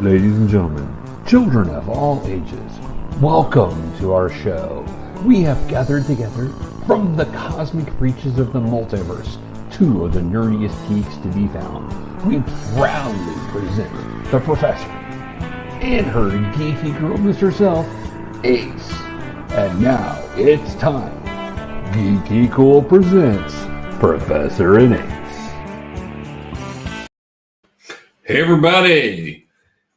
Ladies and gentlemen, children of all ages, welcome to our show. We have gathered together from the cosmic reaches of the multiverse, two of the nerdiest geeks to be found. We proudly present the Professor and her geeky girlness herself, Ace. And now it's time. GeekyKOOL presents Professor and Ace. Hey everybody!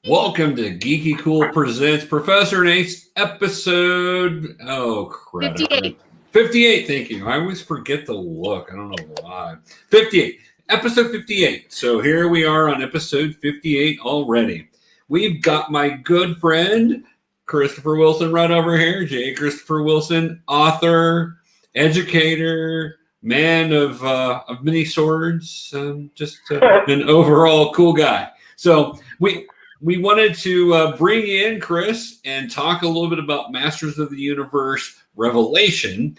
Welcome to GeekyKOOL presents Professor and Ace episode, 58. 58, thank you. I always forget to look. I don't know why. 58. Episode 58. So here we are on episode 58 already. We've got my good friend, Christopher Wilson, right over here. J. Christopher Wilson, author, educator, man of many swords, just an overall cool guy. So we wanted to bring in Chris and talk a little bit about Masters of the Universe Revelation.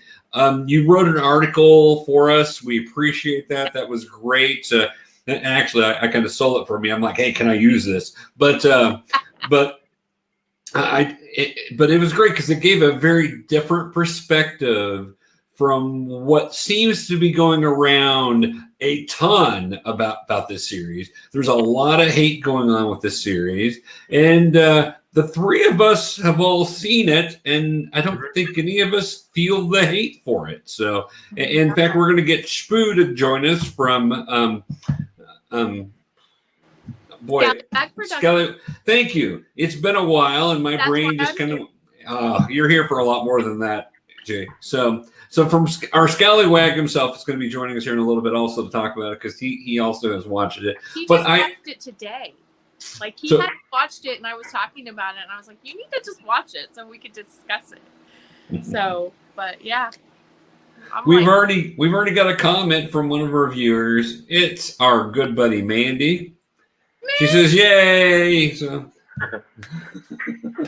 You wrote an article for us. We appreciate that. That was great. And actually, I kind of stole it for me. I'm like, hey, can I use this? But it was great because it gave a very different perspective from what seems to be going around a ton about this series. There's a lot of hate going on with this series. And the three of us have all seen it, and I don't think any of us feel the hate for it. So, in fact, we're going to get Spoo to join us from Skelly. Thank you. It's been a while, and my brain just kind of, you're here for a lot more than that, Jay. So from our scallywag himself is going to be joining us here in a little bit also to talk about it because he also has watched it. He just watched it today. Like he hadn't watched it, and I was talking about it, and I was like, "You need to just watch it so we could discuss it." So, but yeah, we've already got a comment from one of our viewers. It's our good buddy Mandy. She says, "Yay!" So.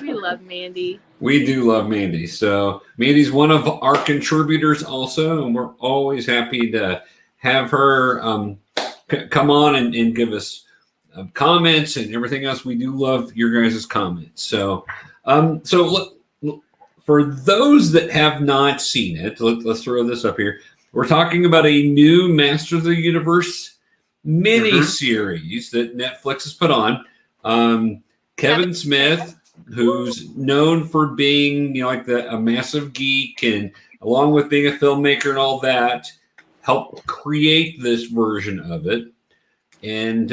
We love Mandy. We do love Mandy. So Mandy's one of our contributors also, and we're always happy to have her come on and give us comments and everything else. We do love your guys' comments. So, look, for those that have not seen it, let's throw this up here. We're talking about a new Masters of the Universe mini-series that Netflix has put on. Kevin Smith, who's known for being, a massive geek, and along with being a filmmaker and all that, helped create this version of it. And,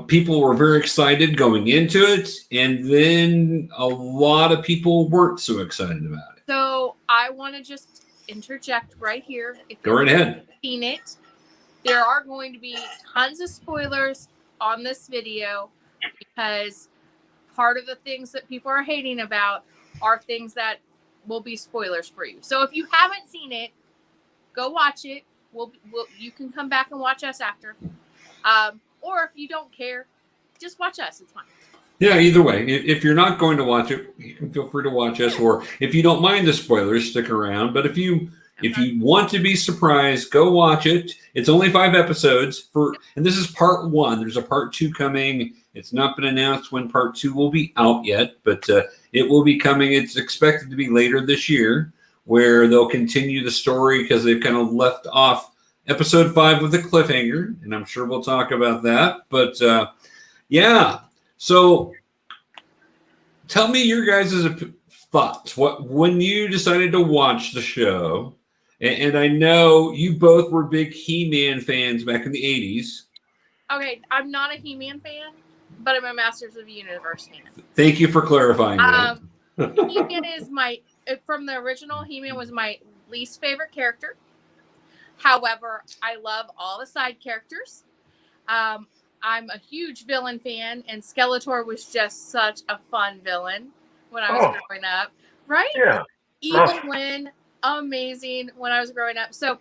people were very excited going into it, and then a lot of people weren't so excited about it. So I want to just interject right here. If Go right ahead. Haven't seen it, there are going to be tons of spoilers on this video, because part of the things that people are hating about are things that will be spoilers for you. So if you haven't seen it, go watch it. You can come back and watch us after. Or if you don't care, just watch us. It's fine. Yeah, either way. If you're not going to watch it, you can feel free to watch us. Or if you don't mind the spoilers, stick around. But if you want to be surprised, go watch it. It's only 5 episodes and this is part 1. There's a part 2 coming. It's not been announced when part 2 will be out yet, but it will be coming. It's expected to be later this year, where they'll continue the story because they've kind of left off episode 5 with a cliffhanger, and I'm sure we'll talk about that. But yeah, so tell me your guys' thoughts. When you decided to watch the show, and I know you both were big He-Man fans back in the 80s. Okay, I'm not a He-Man fan, but I'm a Masters of the Universe fan. Thank you for clarifying that. He-Man is from the original, He-Man was my least favorite character. However, I love all the side characters. I'm a huge villain fan, and Skeletor was just such a fun villain when I was growing up. Right? Yeah. Evil Win, amazing when I was growing up. So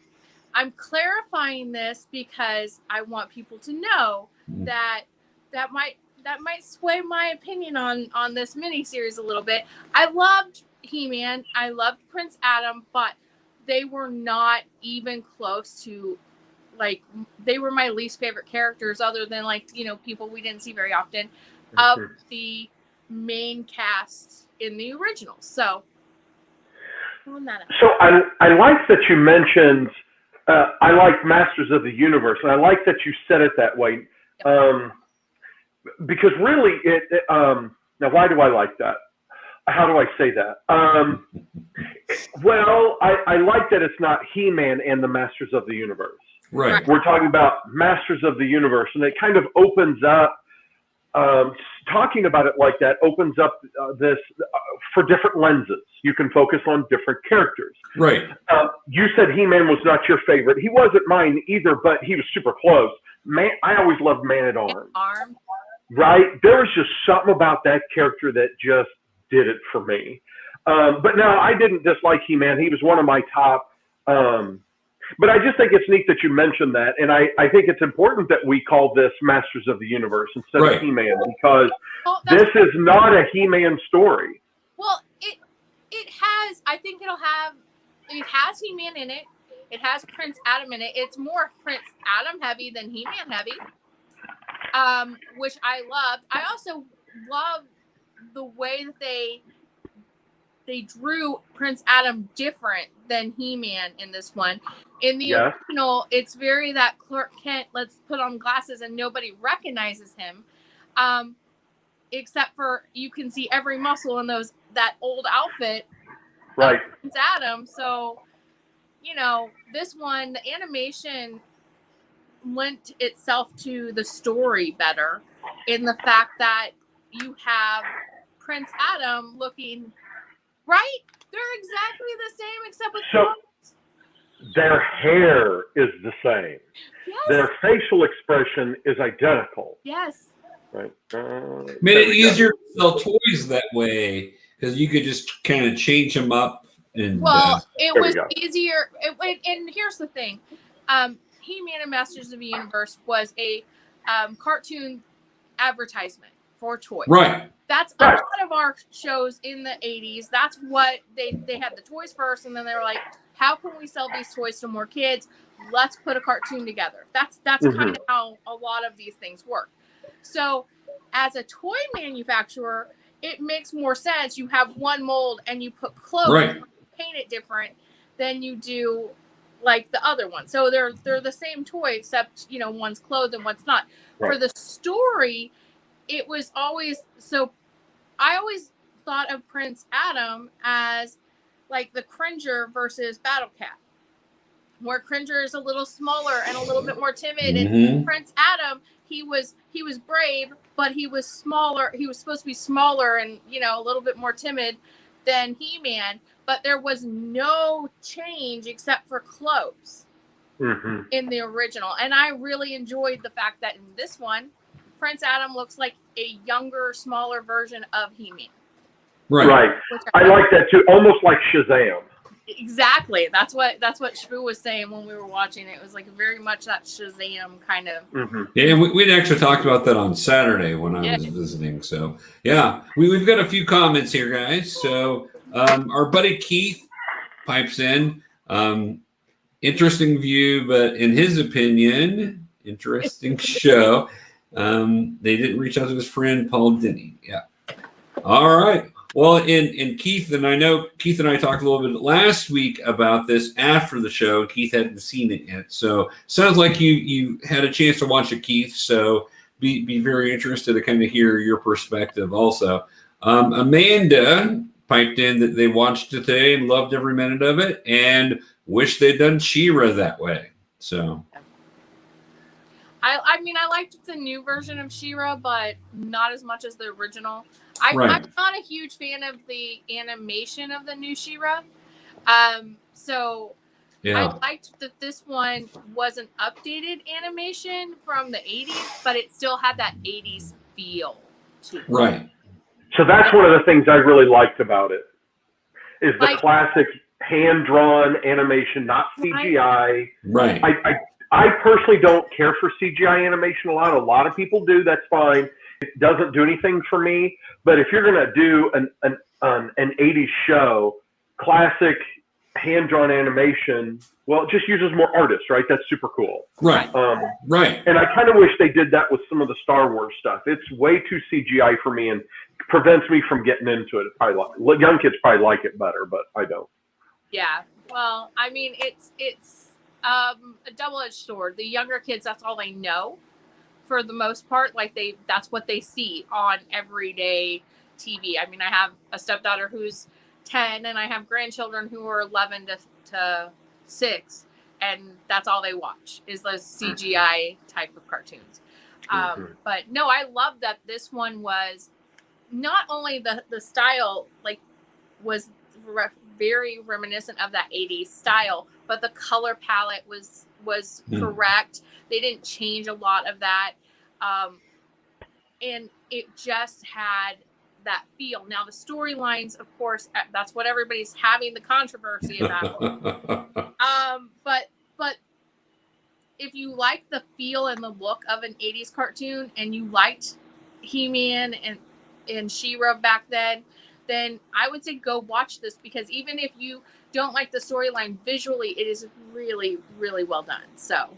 I'm clarifying this because I want people to know that might sway my opinion on this miniseries a little bit. I loved He-Man. I loved Prince Adam, but they were not even close to, they were my least favorite characters, other than people we didn't see very often. of the main cast in the original. So, pulling that up. So I like that you mentioned, I like Masters of the Universe, and I like that you said it that way. Because really, now why do I like that? How do I say that? Well, I like that it's not He-Man and the Masters of the Universe. Right. We're talking about Masters of the Universe, and it kind of opens up, talking about it like that opens up this for different lenses. You can focus on different characters. Right. You said He-Man was not your favorite. He wasn't mine either, but he was super close. I always loved Man-at-Arms. Right? There was just something about that character that just did it for me. But no, I didn't dislike He-Man. He was one of my top. But I just think it's neat that you mentioned that. And I think it's important that we call this Masters of the Universe instead of He-Man, because this is not a He-Man story. Well, it has, I think it has He-Man in it. It has Prince Adam in it. It's more Prince Adam heavy than He-Man heavy, which I loved. I also love the way that they drew Prince Adam different than He-Man in this one. In the original, it's very that Clark Kent, let's put on glasses and nobody recognizes him, except for you can see every muscle in that old outfit. Right. Prince Adam. So, this one, the animation lent itself to the story better in the fact that you have Prince Adam looking right. They're exactly the same except with clothes. Their hair is the same. Yes. Their facial expression is identical. Yes. Right. Made it easier to sell toys that way because you could just kind of change them up. And it was easier. And here's the thing: He-Man and Masters of the Universe was a cartoon advertisement for toys. Right. That's a lot of our shows in the 80s. That's what they had the toys first, and then they were like, how can we sell these toys to more kids? Let's put a cartoon together. That's kind of how a lot of these things work. So as a toy manufacturer, it makes more sense. You have one mold and you put clothes, paint it different than you do like the other one. So they're the same toy, except, one's clothed and one's not. Right. For the story, it was always, so I always thought of Prince Adam as like the Cringer versus Battle Cat, where Cringer is a little smaller and a little bit more timid, and Prince Adam, he was brave, but he was smaller. He was supposed to be smaller and a little bit more timid than He-Man, but there was no change except for clothes in the original, and I really enjoyed the fact that in this one, Prince Adam looks like a younger, smaller version of He-Man. Right. I like that too. Almost like Shazam. Exactly. That's what Shmoo was saying when we were watching it. It was like very much that Shazam kind of. Yeah, we'd actually talked about that on Saturday when I was visiting. So yeah, we've got a few comments here, guys. So our buddy Keith pipes in. Interesting view, but in his opinion, interesting show. They didn't reach out to his friend Paul Denny. Yeah. All right. Well, in Keith, and I know Keith and I talked a little bit last week about this after the show. Keith hadn't seen it yet. So sounds like you had a chance to watch it, Keith. So be very interested to kind of hear your perspective also. Amanda piped in that they watched it today and loved every minute of it and wish they'd done She-Ra that way. So I mean, I liked the new version of She-Ra, but not as much as the original. I'm not a huge fan of the animation of the new She-Ra. So I liked that this one was an updated animation from the 80s, but it still had that 80s feel to it. Right. So that's one of the things I really liked about it, is the classic hand-drawn animation, not CGI. Right. I personally don't care for CGI animation a lot. A lot of people do. That's fine. It doesn't do anything for me. But if you're going to do an 80s show, classic hand-drawn animation. Well, it just uses more artists, right? That's super cool. Right. Right. And I kind of wish they did that with some of the Star Wars stuff. It's way too CGI for me and prevents me from getting into it. Young kids probably like it better, but I don't. Yeah. Well, I mean, it's a double-edged sword. The younger kids, that's all they know for the most part. Like that's what they see on everyday TV. I mean, I have a stepdaughter who's 10 and I have grandchildren who are 11 to 6, and that's all they watch is those CGI type of cartoons. But no, I love that this one was not only the style was very reminiscent of that 80s style, but the color palette was correct. They didn't change a lot of that. And it just had that feel. Now the storylines, of course, that's what everybody's having the controversy about. But if you like the feel and the look of an 80s cartoon and you liked He-Man and She-Ra back then I would say go watch this, because even if you don't like the storyline visually, it is really, really well done. So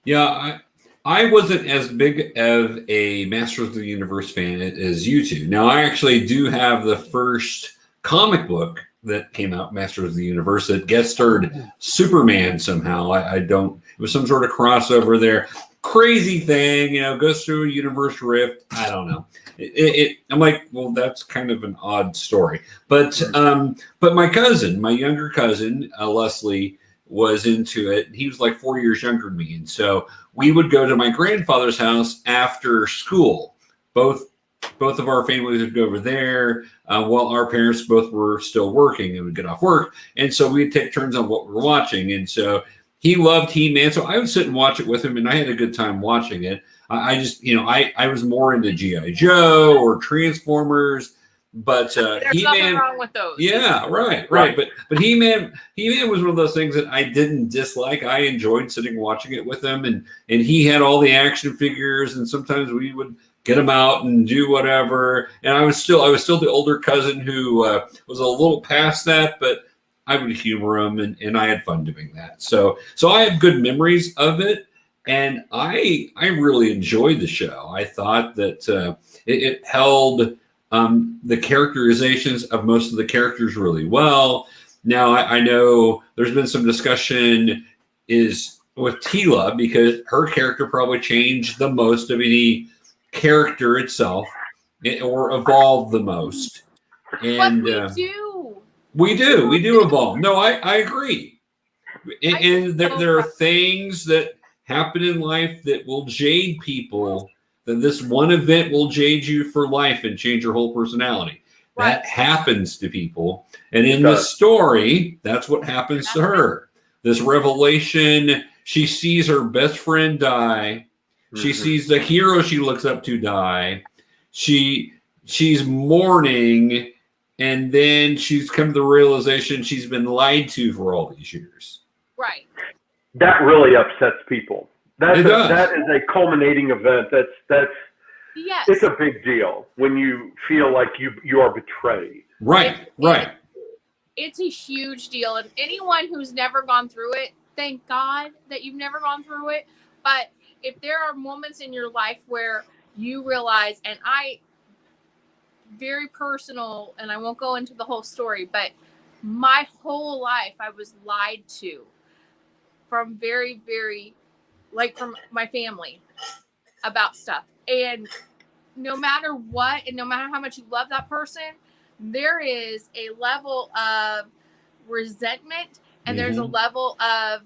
yeah, I wasn't as big of a Masters of the Universe fan as you two. Now, I actually do have the first comic book that came out, Masters of the Universe, that guest starred Superman somehow. I don't, it was some sort of crossover there. Crazy thing, goes through a universe rift. I don't know. I'm like, well, that's kind of an odd story. But my younger cousin, Leslie, was into it. He was like 4 years younger than me. And so we would go to my grandfather's house after school. Both of our families would go over there while our parents both were still working and would get off work. And so we'd take turns on what we were watching. And so he loved He-Man. So I would sit and watch it with him, and I had a good time watching it. I just, I was more into G.I. Joe or Transformers. But there's He-Man, nothing wrong with those. Yeah, right. But He-Man was one of those things that I didn't dislike. I enjoyed sitting watching it with him, and he had all the action figures, and sometimes we would get him out and do whatever. And I was still the older cousin who was a little past that, but I would humor him, and I had fun doing that. So I have good memories of it, and I really enjoyed the show. I thought that it held the characterizations of most of the characters really well. Now, I know there's been some discussion is with Teela, because her character probably changed the most of any character itself, or evolved the most. And we do evolve. No, I agree. And there are things that happen in life that will jade people. That this one event will jade you for life and change your whole personality. Right. That happens to people. And in the story, that's what happens to her. This revelation, she sees her best friend die. She sees the hero she looks up to die. She's mourning, and then she's come to the realization she's been lied to for all these years. Right. That really upsets people. That is a culminating event. Yes. It's a big deal when you feel like you are betrayed. Right. It's a huge deal, and anyone who's never gone through it, thank God that you've never gone through it. But if there are moments in your life where you realize, and very personal, and I won't go into the whole story, but my whole life I was lied to from very, very, from my family about stuff. And no matter what, and no matter how much you love that person, there is a level of resentment, and there's a level of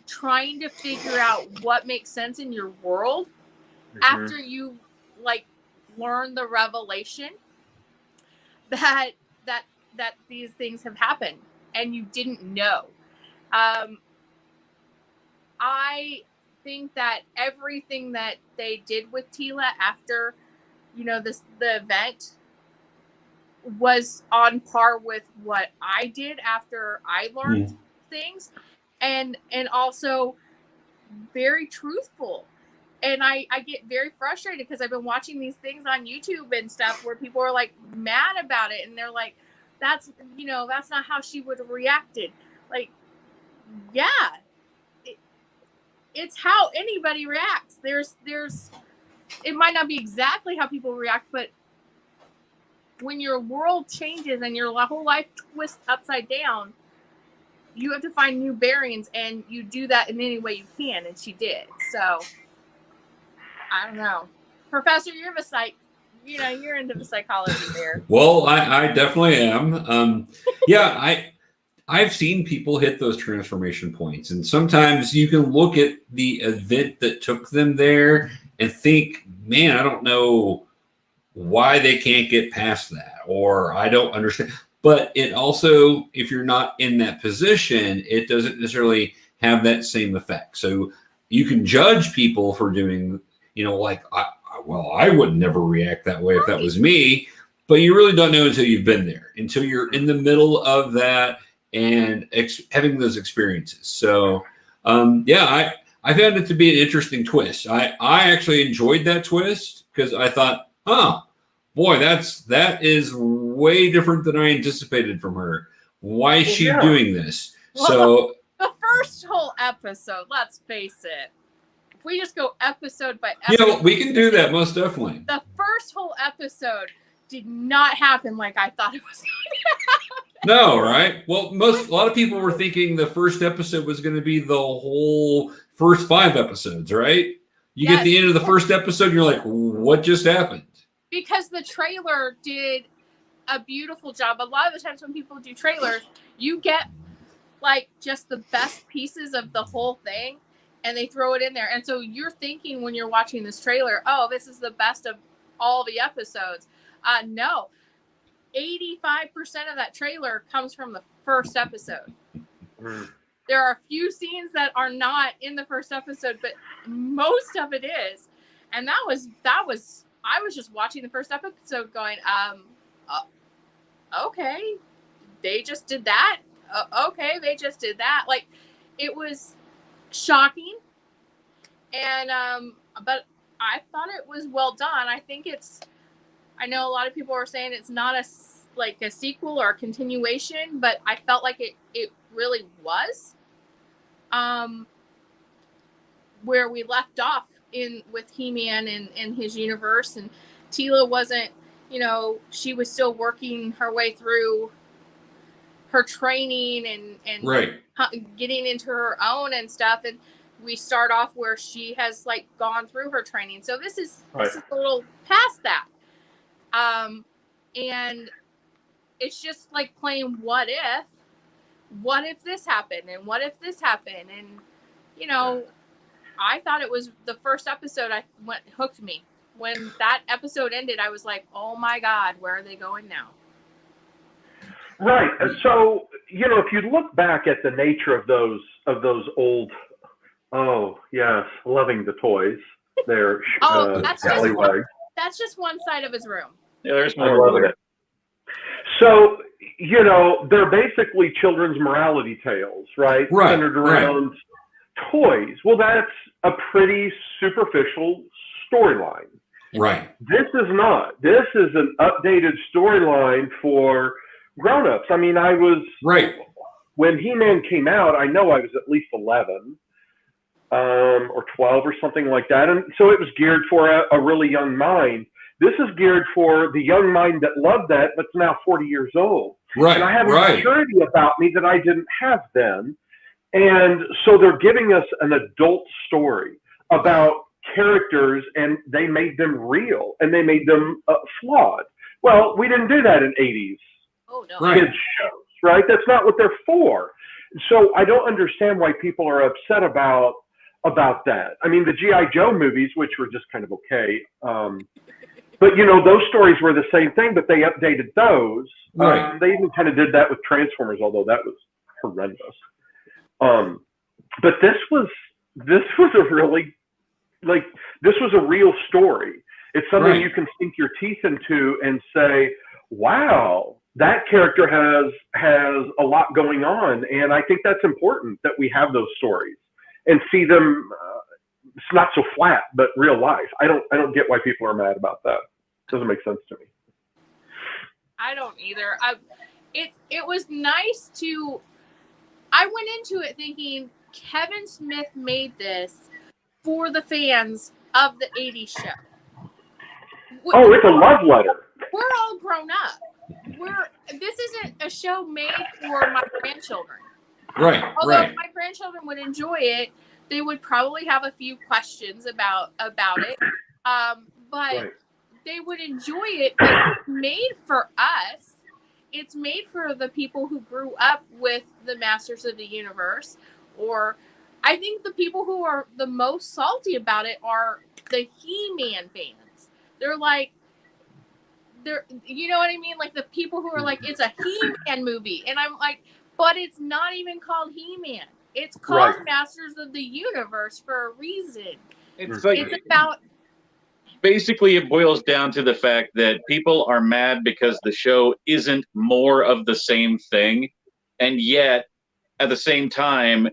trying to figure out what makes sense in your world after you learn the revelation that these things have happened and you didn't know. I think that everything that they did with Teela after, the event was on par with what I did after I learned things, and also very truthful. And I get very frustrated because I've been watching these things on YouTube and stuff where people are mad about it, and they're like, that's not how she would have reacted. Like, yeah, it's how anybody reacts. It might not be exactly how people react, but when your world changes and your whole life twists upside down, you have to find new bearings, and you do that in any way you can, and she did. So, I don't know. Professor, you're into the psychology there. Well, I definitely am. Yeah, I've seen people hit those transformation points, and sometimes you can look at the event that took them there and think, man, I don't know why they can't get past that, or I don't understand. But it also, if you're not in that position, it doesn't necessarily have that same effect. So you can judge people for doing, like, I would never react that way if that was me. But you really don't know until you've been there, until you're in the middle of that and having those experiences. So, I found it to be an interesting twist. I actually enjoyed that twist because I thought, boy, that is way different than I anticipated from her. Why is she doing this? Well, so the first whole episode, let's face it, if we just go episode by episode, we can do that most definitely. The first whole episode did not happen like I thought it was going to happen. No, right? Well, a lot of people were thinking the first episode was going to be the whole first 5 episodes, right? You get the end of the first episode, and you're like, what just happened? Because the trailer did a beautiful job. A lot of the times when people do trailers, you get like just the best pieces of the whole thing, and they throw it in there. And so you're thinking when you're watching this trailer, oh, this is the best of all the episodes. No, 85% of that trailer comes from the first episode. There are a few scenes that are not in the first episode, but most of it is. And that was I was just watching the first episode going, okay, they just did that. Okay, they just did that. Like, it was shocking. And, but I thought it was well done. I know a lot of people are saying it's not a sequel or a continuation, but I felt like it really was. Where we left off with He-Man and his universe, and Teela wasn't, she was still working her way through her training and right. Getting into her own and stuff. And we start off where she has like gone through her training. So this is a little past that. And it's just like playing what if this happened, and what if this happened, and I thought it was the first episode hooked me. When that episode ended, I was like, oh my God, where are they going now? Right. So, if you look back at the nature of those old, oh yes, loving the toys, they're scallywags. That's just one side of his room. Yeah, there's more. It. So, they're basically children's morality tales, right? Centered around toys. Well, that's a pretty superficial storyline. Right. This is not. This is an updated storyline for grown-ups. I mean, when He-Man came out, I know I was at least 11 or 12 or something like that. And so it was geared for a really young mind. This is geared for the young mind that loved that, but's now 40 years old. Right. And I have a maturity about me that I didn't have then. And so they're giving us an adult story about characters, and they made them real, and they made them flawed. Well, we didn't do that in 80s kids shows, right? That's not what they're for. So I don't understand why people are upset about that. I mean, the G.I. Joe movies, which were just kind of okay, but those stories were the same thing, but they updated those. Right. They even kind of did that with Transformers, although that was horrendous. But this was a really, this was a real story. It's something you can sink your teeth into and say, wow, that character has a lot going on. And I think that's important that we have those stories and see them. It's not so flat, but real life. I don't get why people are mad about that. It doesn't make sense to me. I don't either. it was nice to. I went into it thinking Kevin Smith made this for the fans of the '80s show. Oh, it's a love letter. We're all grown up. This isn't a show made for my grandchildren. Right. Although right. if my grandchildren would enjoy it, they would probably have a few questions about it. But they would enjoy it. It's made for us. It's made for the people who grew up with the Masters of the Universe. Or I think the people who are the most salty about it are the He-Man fans. They're like, you know what I mean? Like the people who are like, it's a He-Man movie. And I'm like, but it's not even called He-Man. It's called Masters of the Universe for a reason. It's like, it's about. Basically, it boils down to the fact that people are mad because the show isn't more of the same thing. And yet, at the same time,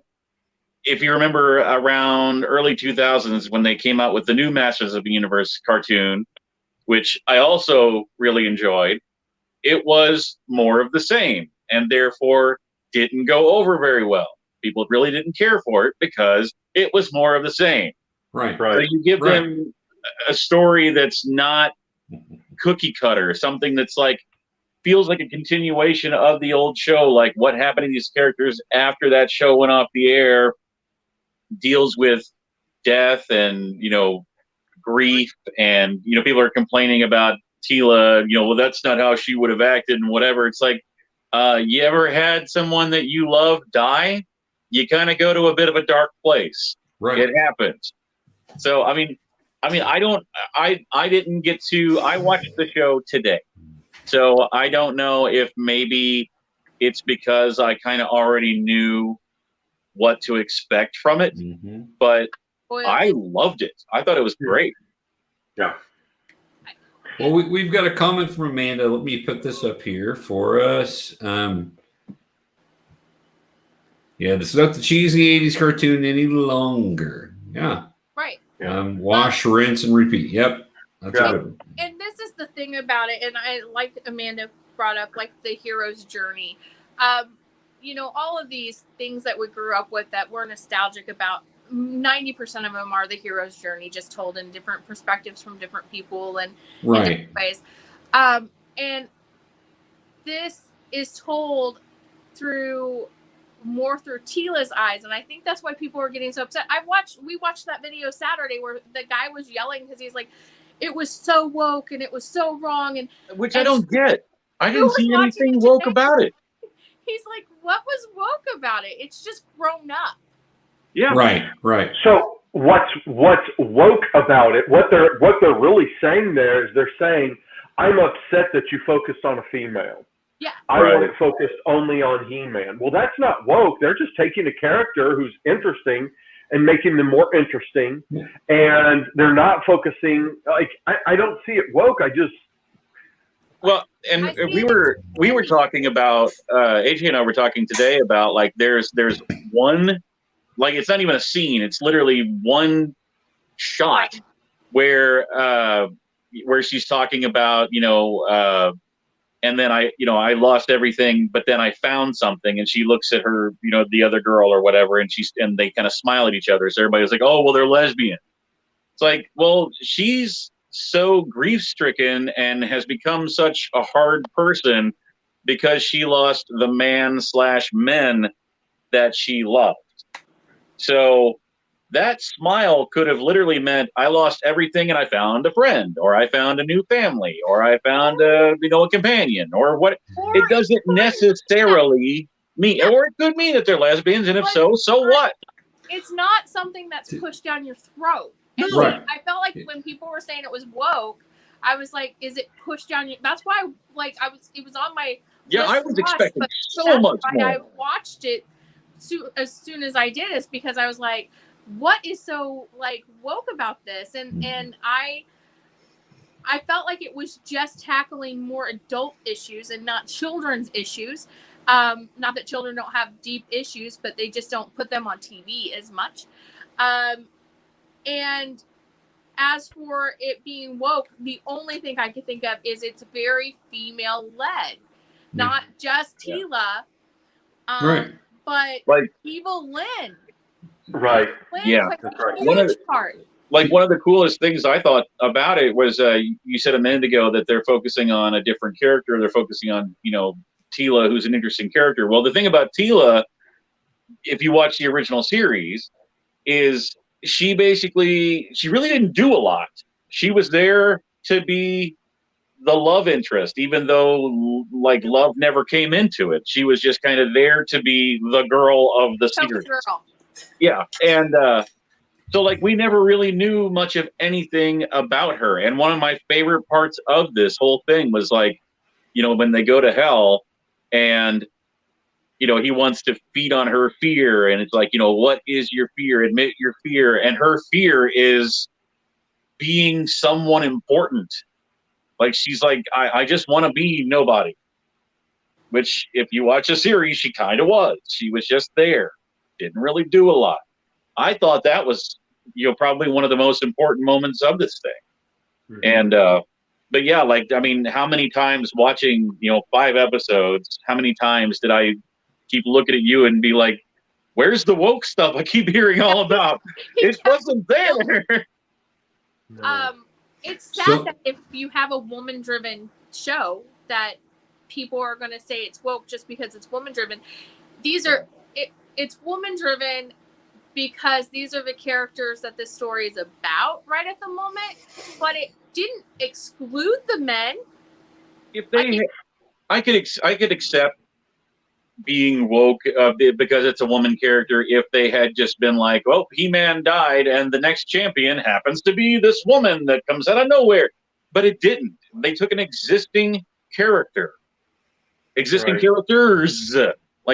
if you remember around early 2000s when they came out with the new Masters of the Universe cartoon, which I also really enjoyed, it was more of the same and therefore didn't go over very well. People really didn't care for it because it was more of the same. Right. So you give them a story that's not cookie cutter, something that's like feels like a continuation of the old show, like what happened to these characters after that show went off the air, deals with death and, grief, and, people are complaining about Tila, well, that's not how she would have acted and whatever. It's like, you ever had someone that you love die? You kind of go to a bit of a dark place. Right. It happens. So, I didn't get to, I watched the show today. So I don't know if maybe it's because I kind of already knew what to expect from it, but I loved it. I thought it was great. Yeah. Well, we've got a comment from Amanda. Let me put this up here for us. Yeah, this is not the cheesy 80s cartoon any longer. Yeah. Right. Wash, rinse, and repeat. Yep. That's good. And this is the thing about it, and I like Amanda brought up, like the hero's journey. All of these things that we grew up with that we're nostalgic about, 90% of them are the hero's journey, just told in different perspectives from different people and in different ways. And this is told more through Tila's eyes, and I think that's why people are getting so upset. We watched that video Saturday where the guy was yelling because he's like, it was so woke and it was so wrong, and I don't get. I didn't see anything woke about it. He's like, what was woke about it? It's just grown up. Yeah. Right. So what's woke about it? What they're really saying there is they're saying, I'm upset that you focused on a female. Yeah. I want it focused only on He-Man. Well, that's not woke. They're just taking a character who's interesting and making them more interesting, and they're not focusing. Like I don't see it woke. Well, and we were talking about AJ and I were talking today about like there's one, like it's not even a scene. It's literally one shot where she's talking about and then I lost everything, but then I found something, and she looks at her, the other girl or whatever, and they kind of smile at each other. So everybody's like, oh, well, they're lesbian. It's like, well, she's so grief-stricken and has become such a hard person because she lost the man/men that she loved. So that smile could have literally meant I lost everything and I found a friend, or I found a new family, or I found a companion, or what. It doesn't necessarily mean, or it could mean that they're lesbians, and if so what? It's not something that's pushed down your throat. And I felt like when people were saying it was woke, I was like, is it pushed down your? That's why, it was on my. Yeah, I was expecting so much more. I watched it as soon as I did is because I was like, what is so woke about this? And I felt like it was just tackling more adult issues and not children's issues. Not that children don't have deep issues, but they just don't put them on TV as much. And as for it being woke, the only thing I could think of is it's very female led. not just Tila, Right. but Like Evil Lynn. Right. Lynn Yeah. plays That's a right. huge part. like one of the coolest things I thought about it was you said a minute ago that they're focusing on a different character. They're focusing on, Tila, who's an interesting character. Well, the thing about Tila, if you watch the original series, is she really didn't do a lot. She was there to be the love interest, even though love never came into it. She was just kind of there to be the girl of the series. Girl. Yeah. And so we never really knew much of anything about her. And one of my favorite parts of this whole thing was when they go to hell and he wants to feed on her fear, and it's what is your fear? Admit your fear. And her fear is being someone important. She's like, I just want to be nobody. Which, if you watch the series, she kind of was. She was just there. Didn't really do a lot. I thought that was, probably one of the most important moments of this thing. Mm-hmm. And, but yeah, how many times watching, 5 episodes, how many times did I keep looking at you and be like, where's the woke stuff I keep hearing all about? It wasn't there. It's sad that if you have a woman-driven show that people are going to say it's woke just because it's woman-driven. It's woman-driven because these are the characters that this story is about right at the moment, but it didn't exclude the men. If I could accept being woke because it's a woman character if they had just been like, oh, He-Man died and the next champion happens to be this woman that comes out of nowhere. But it didn't. They took an existing character. Characters.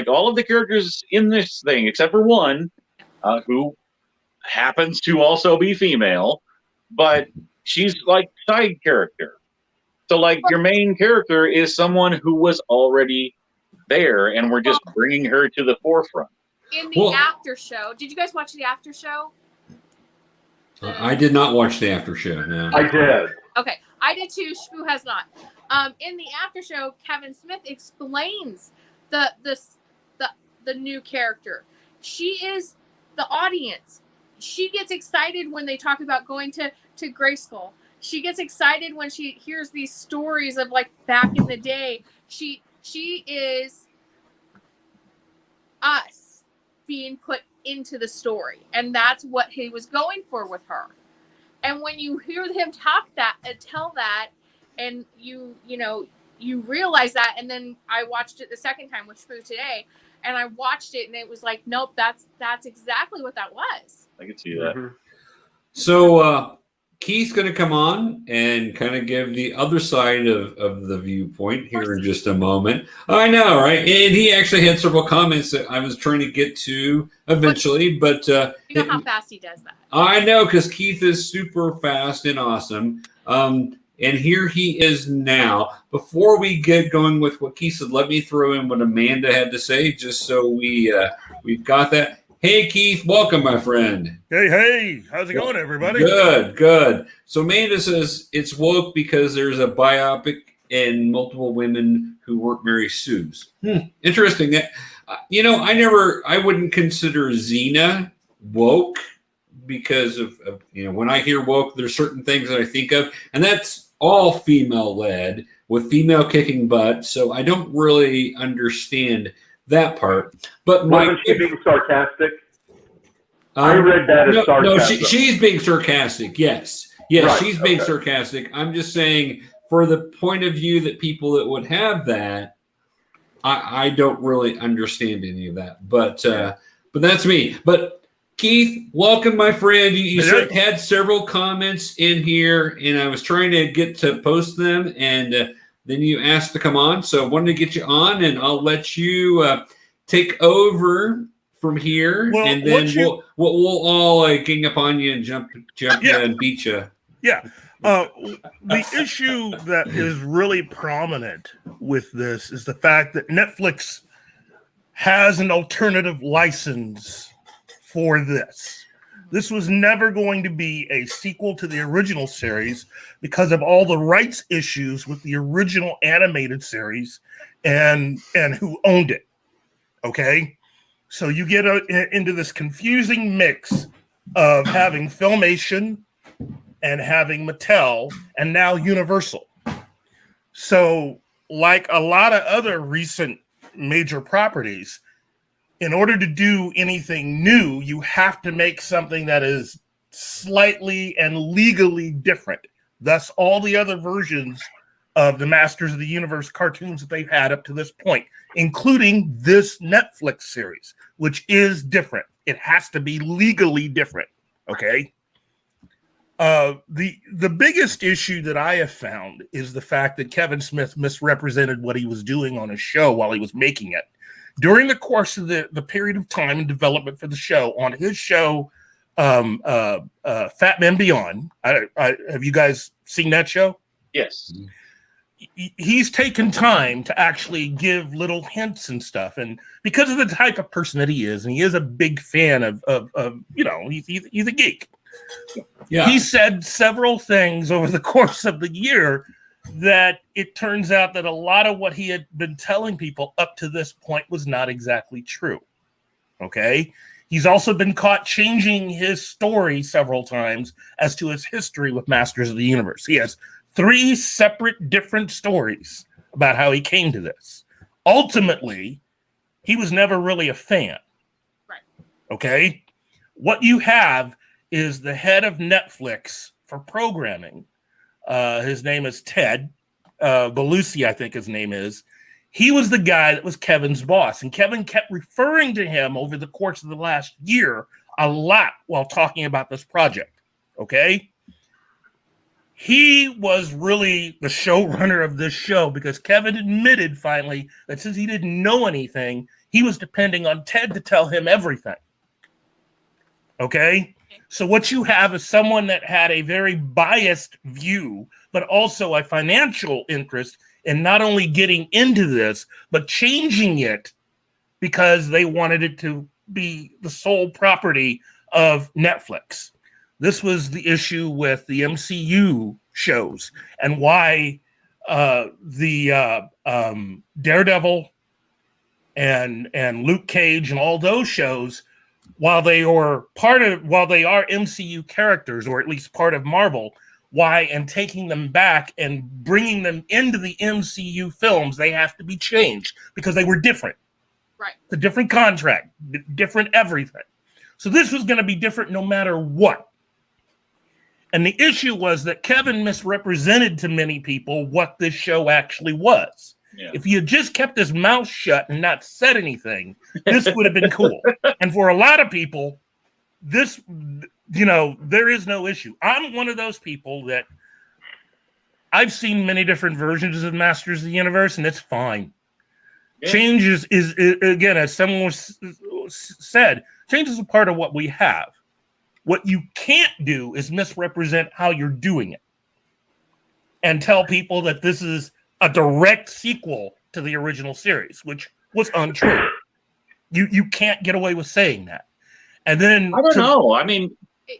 All of the characters in this thing, except for one, who happens to also be female, but she's side character. So your main character is someone who was already there, and we're just bringing her to the forefront. In the after show, did you guys watch the after show? I did not watch the after show. No, I did. Okay, I did too. Shmoo has not. In the after show, Kevin Smith explains the new character. She is the audience. She gets excited when they talk about going to Grayskull. She gets excited when she hears these stories of back in the day. She is us being put into the story, and that's what he was going for with her. And when you hear him tell that, and you realize that, and then I watched it the second time with Shmoo today, and I watched it, and it was like, nope, that's exactly what that was. I can see that. Mm-hmm. So Keith's going to come on and kind of give the other side of the viewpoint here in just a moment. I know, right? And he actually had several comments that I was trying to get to eventually, but you know how fast he does that. I know, because Keith is super fast and awesome. And here he is now. Before we get going with what Keith said, let me throw in what Amanda had to say, just so we've got that. Hey, Keith, welcome, my friend. Hey, how's it going, everybody? Good. So Amanda says it's woke because there's a biopic and multiple women who weren't Mary Sue's. Interesting. I wouldn't consider Xena woke because of when I hear woke, there's certain things that I think of, and that's all female-led with female kicking butt. So I don't really understand that part. But wasn't she being sarcastic? I read that as sarcasm. No, she's being sarcastic. Yes, right, she's being sarcastic. I'm just saying, for the point of view that people that would have that, I don't really understand any of that. But that's me. But Keith, welcome, my friend. You had several comments in here, and I was trying to get to post them, and then you asked to come on. So I wanted to get you on, and I'll let you take over from here, and then we'll all gang upon you and jump you and beat you. Yeah. The issue that is really prominent with this is the fact that Netflix has an alternative license for this. This was never going to be a sequel to the original series because of all the rights issues with the original animated series and who owned it. Okay? So you get into this confusing mix of having Filmation and having Mattel and now Universal. So like a lot of other recent major properties, in order to do anything new, you have to make something that is slightly and legally different. Thus, all the other versions of the Masters of the Universe cartoons that they've had up to this point, including this Netflix series, which is different. It has to be legally different, okay? The biggest issue that I have found is the fact that Kevin Smith misrepresented what he was doing on his show while he was making it. During the course of the period of time and development for the show, on his show, Fat Man Beyond, have you guys seen that show? Yes. He's taken time to actually give little hints and stuff. And because of the type of person that he is, and he is a big fan of you know, he's a geek. Yeah. He said several things over the course of the year that it turns out that a lot of what he had been telling people up to this point was not exactly true. Okay. He's also been caught changing his story several times as to his history with Masters of the Universe. He has 3 separate different stories about how he came to this. Ultimately, he was never really a fan. Right. Okay. What you have is the head of Netflix for programming. His name is Ted Belushi, I think his name is. He was the guy that was Kevin's boss, and Kevin kept referring to him over the course of the last year a lot while talking about this project. Okay? He was really the showrunner of this show because Kevin admitted finally that since he didn't know anything, he was depending on Ted to tell him everything. Okay? So what you have is someone that had a very biased view, but also a financial interest in not only getting into this, but changing it because they wanted it to be the sole property of Netflix. This was the issue with the MCU shows and why the Daredevil and Luke Cage and all those shows, while they are MCU characters, or at least part of Marvel, and taking them back and bringing them into the MCU films, they have to be changed because they were different. Right. The different contract, different everything. So this was going to be different no matter what. And the issue was that Kevin misrepresented to many people what this show actually was. Yeah. If he had just kept his mouth shut and not said anything, this would have been cool. And for a lot of people, this, you know, there is no issue. I'm one of those people that I've seen many different versions of Masters of the Universe, and it's fine. Yeah. Change is again, as someone said, change is a part of what we have. What you can't do is misrepresent how you're doing it and tell people that this is a direct sequel to the original series, which was untrue. You can't get away with saying that. And then I don't know. I mean,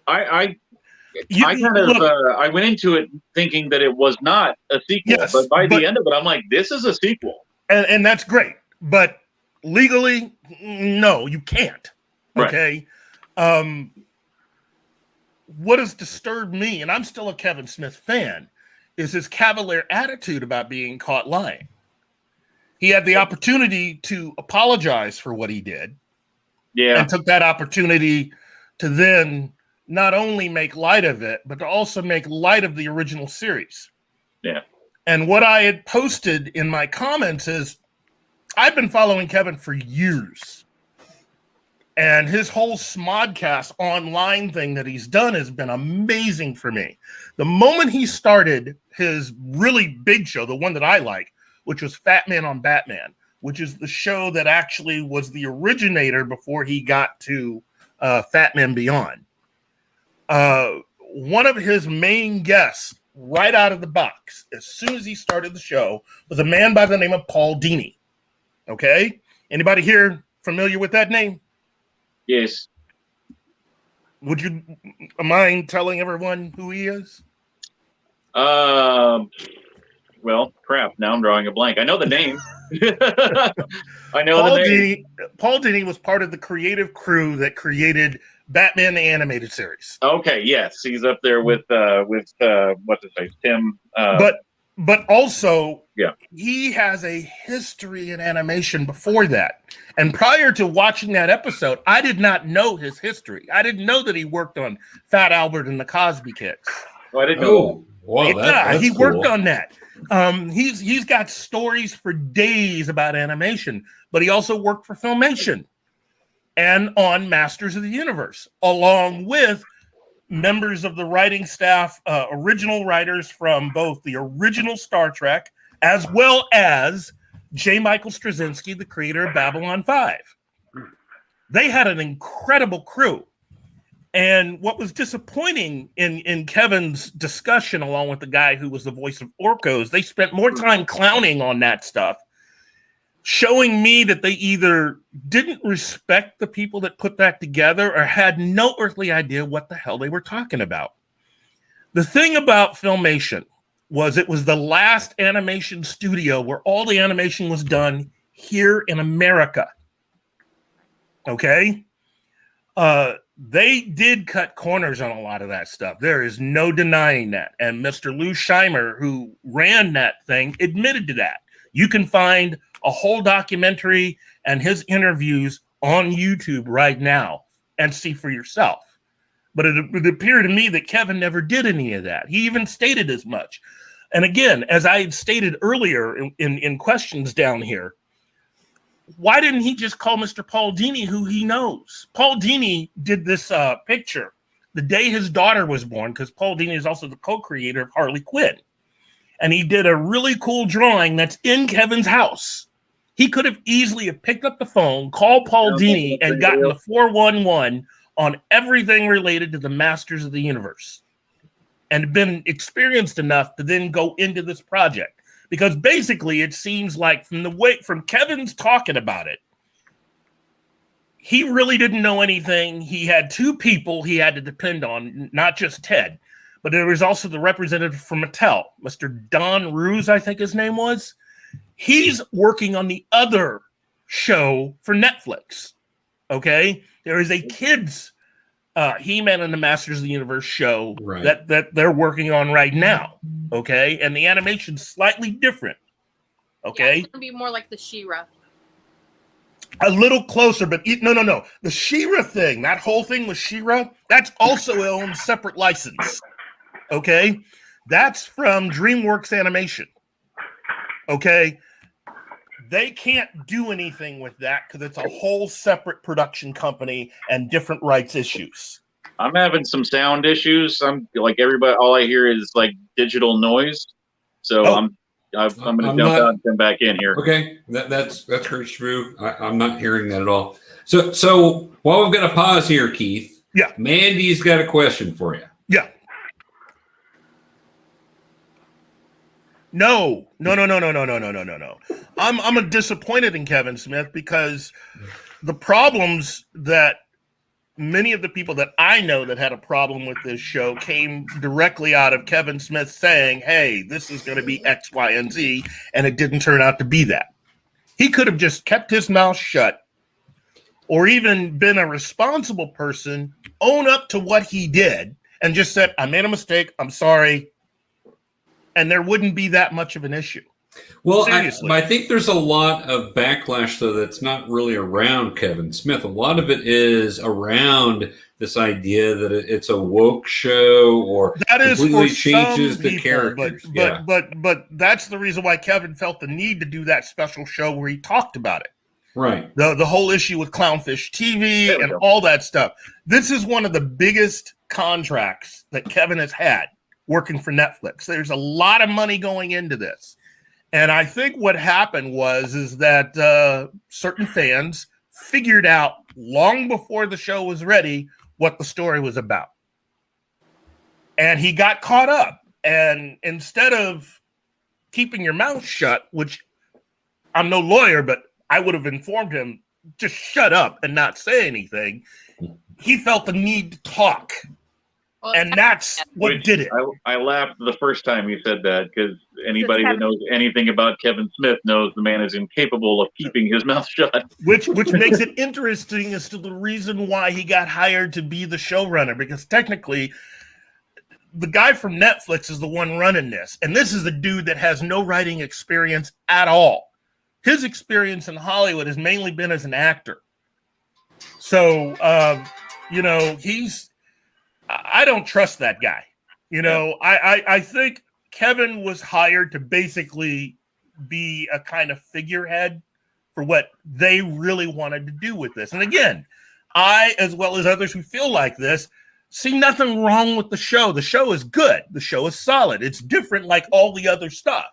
I went into it thinking that it was not a sequel, yes, but by the end of it, I'm like, this is a sequel, and that's great. But legally, no, you can't. Okay. Right. What has disturbed me, and I'm still a Kevin Smith fan, is his cavalier attitude about being caught lying. He had the opportunity to apologize for what he did. Yeah. And took that opportunity to then not only make light of it, but to also make light of the original series. Yeah. And what I had posted in my comments is, I've been following Kevin for years. And his whole Smodcast online thing that he's done has been amazing for me. The moment he started his really big show, the one that I like, which was Fat Man on Batman, which is the show that actually was the originator before he got to Fat Man Beyond. One of his main guests right out of the box, as soon as he started the show, was a man by the name of Paul Dini. Okay? Anybody here familiar with that name? Yes. Would you mind telling everyone who he is? Well, crap. Now I'm drawing a blank. I know the name. I know Paul the name. Paul Dini was part of the creative crew that created Batman the Animated Series. Okay, yes, he's up there with what's his face, Tim. But also, yeah, he has a history in animation before that. And prior to watching that episode, I did not know his history. I didn't know that he worked on Fat Albert and the Cosby Kids. Oh, I didn't know. Oh, wow, that's he cool. worked on that. He's got stories for days about animation, but he also worked for Filmation and on Masters of the Universe, along with members of the writing staff, original writers from both the original Star Trek, as well as J. Michael Straczynski, the creator of Babylon 5. They had an incredible crew. And what was disappointing in Kevin's discussion, along with the guy who was the voice of Orko, they spent more time clowning on that stuff, showing me that they either didn't respect the people that put that together or had no earthly idea what the hell they were talking about. The thing about Filmation was it was the last animation studio where all the animation was done here in America. Okay? They did cut corners on a lot of that stuff. There is no denying that. And Mr. Lou Scheimer, who ran that thing, admitted to that. You can find a whole documentary and his interviews on YouTube right now and see for yourself. But it appeared to me that Kevin never did any of that. He even stated as much. And again, as I had stated earlier in questions down here, why didn't he just call Mr. Paul Dini, who he knows? Paul Dini did this picture the day his daughter was born, because Paul Dini is also the co-creator of Harley Quinn. And he did a really cool drawing that's in Kevin's house. He could have easily have picked up the phone, called Paul Dini, and gotten the 411 on everything related to the Masters of the Universe and been experienced enough to then go into this project. Because basically it seems like from Kevin's talking about it, he really didn't know anything. He had two people he had to depend on, not just Ted, but there was also the representative from Mattel, Mr. Don Ruse, I think his name was. He's working on the other show for Netflix. Okay? There is a kids He-Man and the Masters of the Universe show that they're working on right now. Okay, and the animation's slightly different. Okay, yeah, it's gonna be more like the She-Ra. A little closer, but no. The She-Ra thing, that whole thing with She-Ra, that's also its own separate license. Okay, that's from DreamWorks Animation. Okay, they can't do anything with that because it's a whole separate production company and different rights issues. I'm having some sound issues. I'm like everybody. All I hear is like digital noise. So I'm going to jump out and come back in here. Okay, that's great, Shrew. I'm not hearing that at all. So while we've got a pause here, Keith. Yeah. Mandy's got a question for you. Yeah. No. I'm disappointed in Kevin Smith because the problems that many of the people that I know that had a problem with this show came directly out of Kevin Smith saying, hey, this is going to be X, Y, and Z, and it didn't turn out to be that. He could have just kept his mouth shut or even been a responsible person, own up to what he did, and just said, I made a mistake, I'm sorry, and there wouldn't be that much of an issue. Well, I think there's a lot of backlash, though, that's not really around Kevin Smith. A lot of it is around this idea that it's a woke show or that is completely for changes some the people, characters. But that's the reason why Kevin felt the need to do that special show where he talked about it. Right. The whole issue with Clownfish TV and all that stuff. This is one of the biggest contracts that Kevin has had working for Netflix. There's a lot of money going into this. And I think what happened is that certain fans figured out long before the show was ready what the story was about. And he got caught up. And instead of keeping your mouth shut, which I'm no lawyer, but I would have informed him, just shut up and not say anything. he felt the need to talk. Well, And that's what did it. I laughed the first time you said that, because anybody that knows anything about Kevin Smith knows the man is incapable of keeping his mouth shut. Which makes it interesting as to the reason why he got hired to be the showrunner, because technically the guy from Netflix is the one running this. And this is a dude that has no writing experience at all. His experience in Hollywood has mainly been as an actor. So, I don't trust that guy. I think Kevin was hired to basically be a kind of figurehead for what they really wanted to do with this. And again, I, as well as others who feel like this, see nothing wrong with the show. The show is good. The show is solid. It's different like all the other stuff.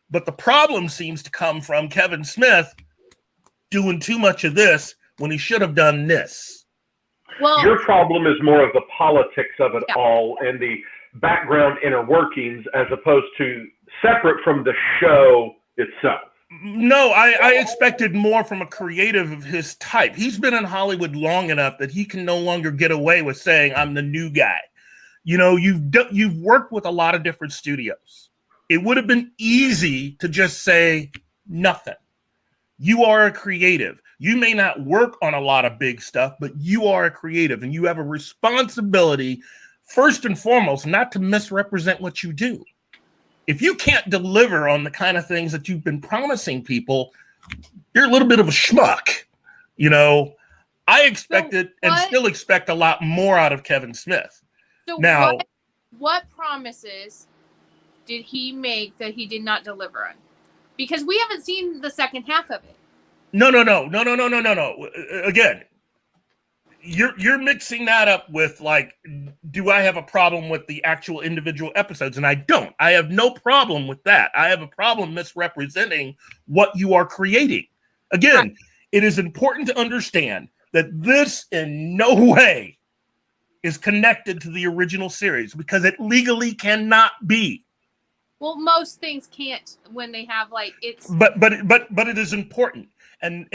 But the problem seems to come from Kevin Smith doing too much of this when he should have done this. Well, your problem is more of the politics of it all and the background inner workings, as opposed to separate from the show itself. No, I expected more from a creative of his type. He's been in Hollywood long enough that he can no longer get away with saying, I'm the new guy. You've worked with a lot of different studios. It would have been easy to just say nothing. You are a creative. You may not work on a lot of big stuff, but you are a creative and you have a responsibility, first and foremost, not to misrepresent what you do. If you can't deliver on the kind of things that you've been promising people, you're a little bit of a schmuck. I expected and still expect a lot more out of Kevin Smith. So now, what promises did he make that he did not deliver on? Because we haven't seen the second half of it. No. Again, you're mixing that up with, like, do I have a problem with the actual individual episodes? And I don't. I have no problem with that. I have a problem misrepresenting what you are creating. Again, it is important to understand that this in no way is connected to the original series, because it legally cannot be. Well, most things can't when they have it's. But it is important, and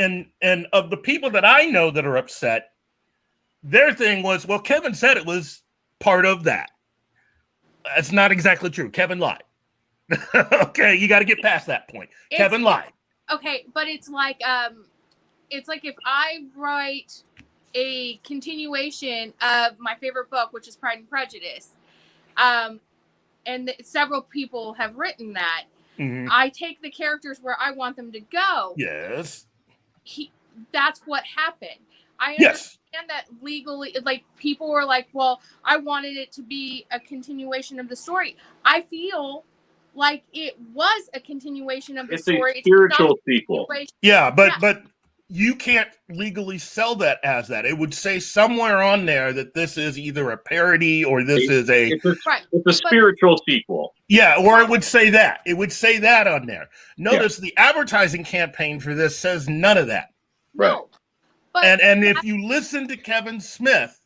of the people that I know that are upset, their thing was, well, Kevin said it was part of that. That's not exactly true. Kevin lied. Okay, you got to get past that point. Kevin lied. Okay, but it's like if I write a continuation of my favorite book, which is Pride and Prejudice, and several people have written that. Mm-hmm. I take the characters where I want them to go. Yes. That's what happened. I understand that legally, people were like, well, I wanted it to be a continuation of the story. I feel like it was a continuation of the story. It's a spiritual sequel. Yeah, but you can't legally sell that as that. It would say somewhere on there that this is either a parody or this is a... It's a spiritual sequel. Yeah, or it would say that. It would say that on there. Notice the advertising campaign for this says none of that. Right. No, but and if you listen to Kevin Smith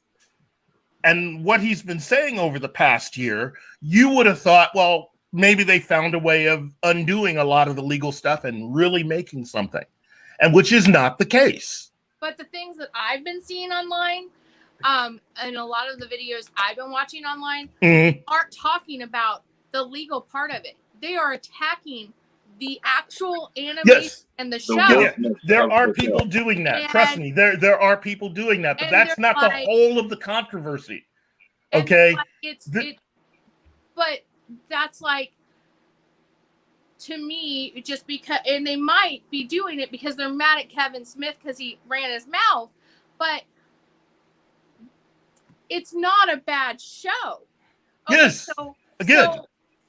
and what he's been saying over the past year, you would have thought, well, maybe they found a way of undoing a lot of the legal stuff and really making something. And which is not the case. But the things that I've been seeing online, and a lot of the videos I've been watching online, aren't talking about the legal part of it. They are attacking the actual animation and the show. Yeah, there are people doing that. Trust me, there are people doing that, but that's not the whole of the controversy. Okay? But that's to me, just because, and they might be doing it because they're mad at Kevin Smith because he ran his mouth, but it's not a bad show. Okay, yes. So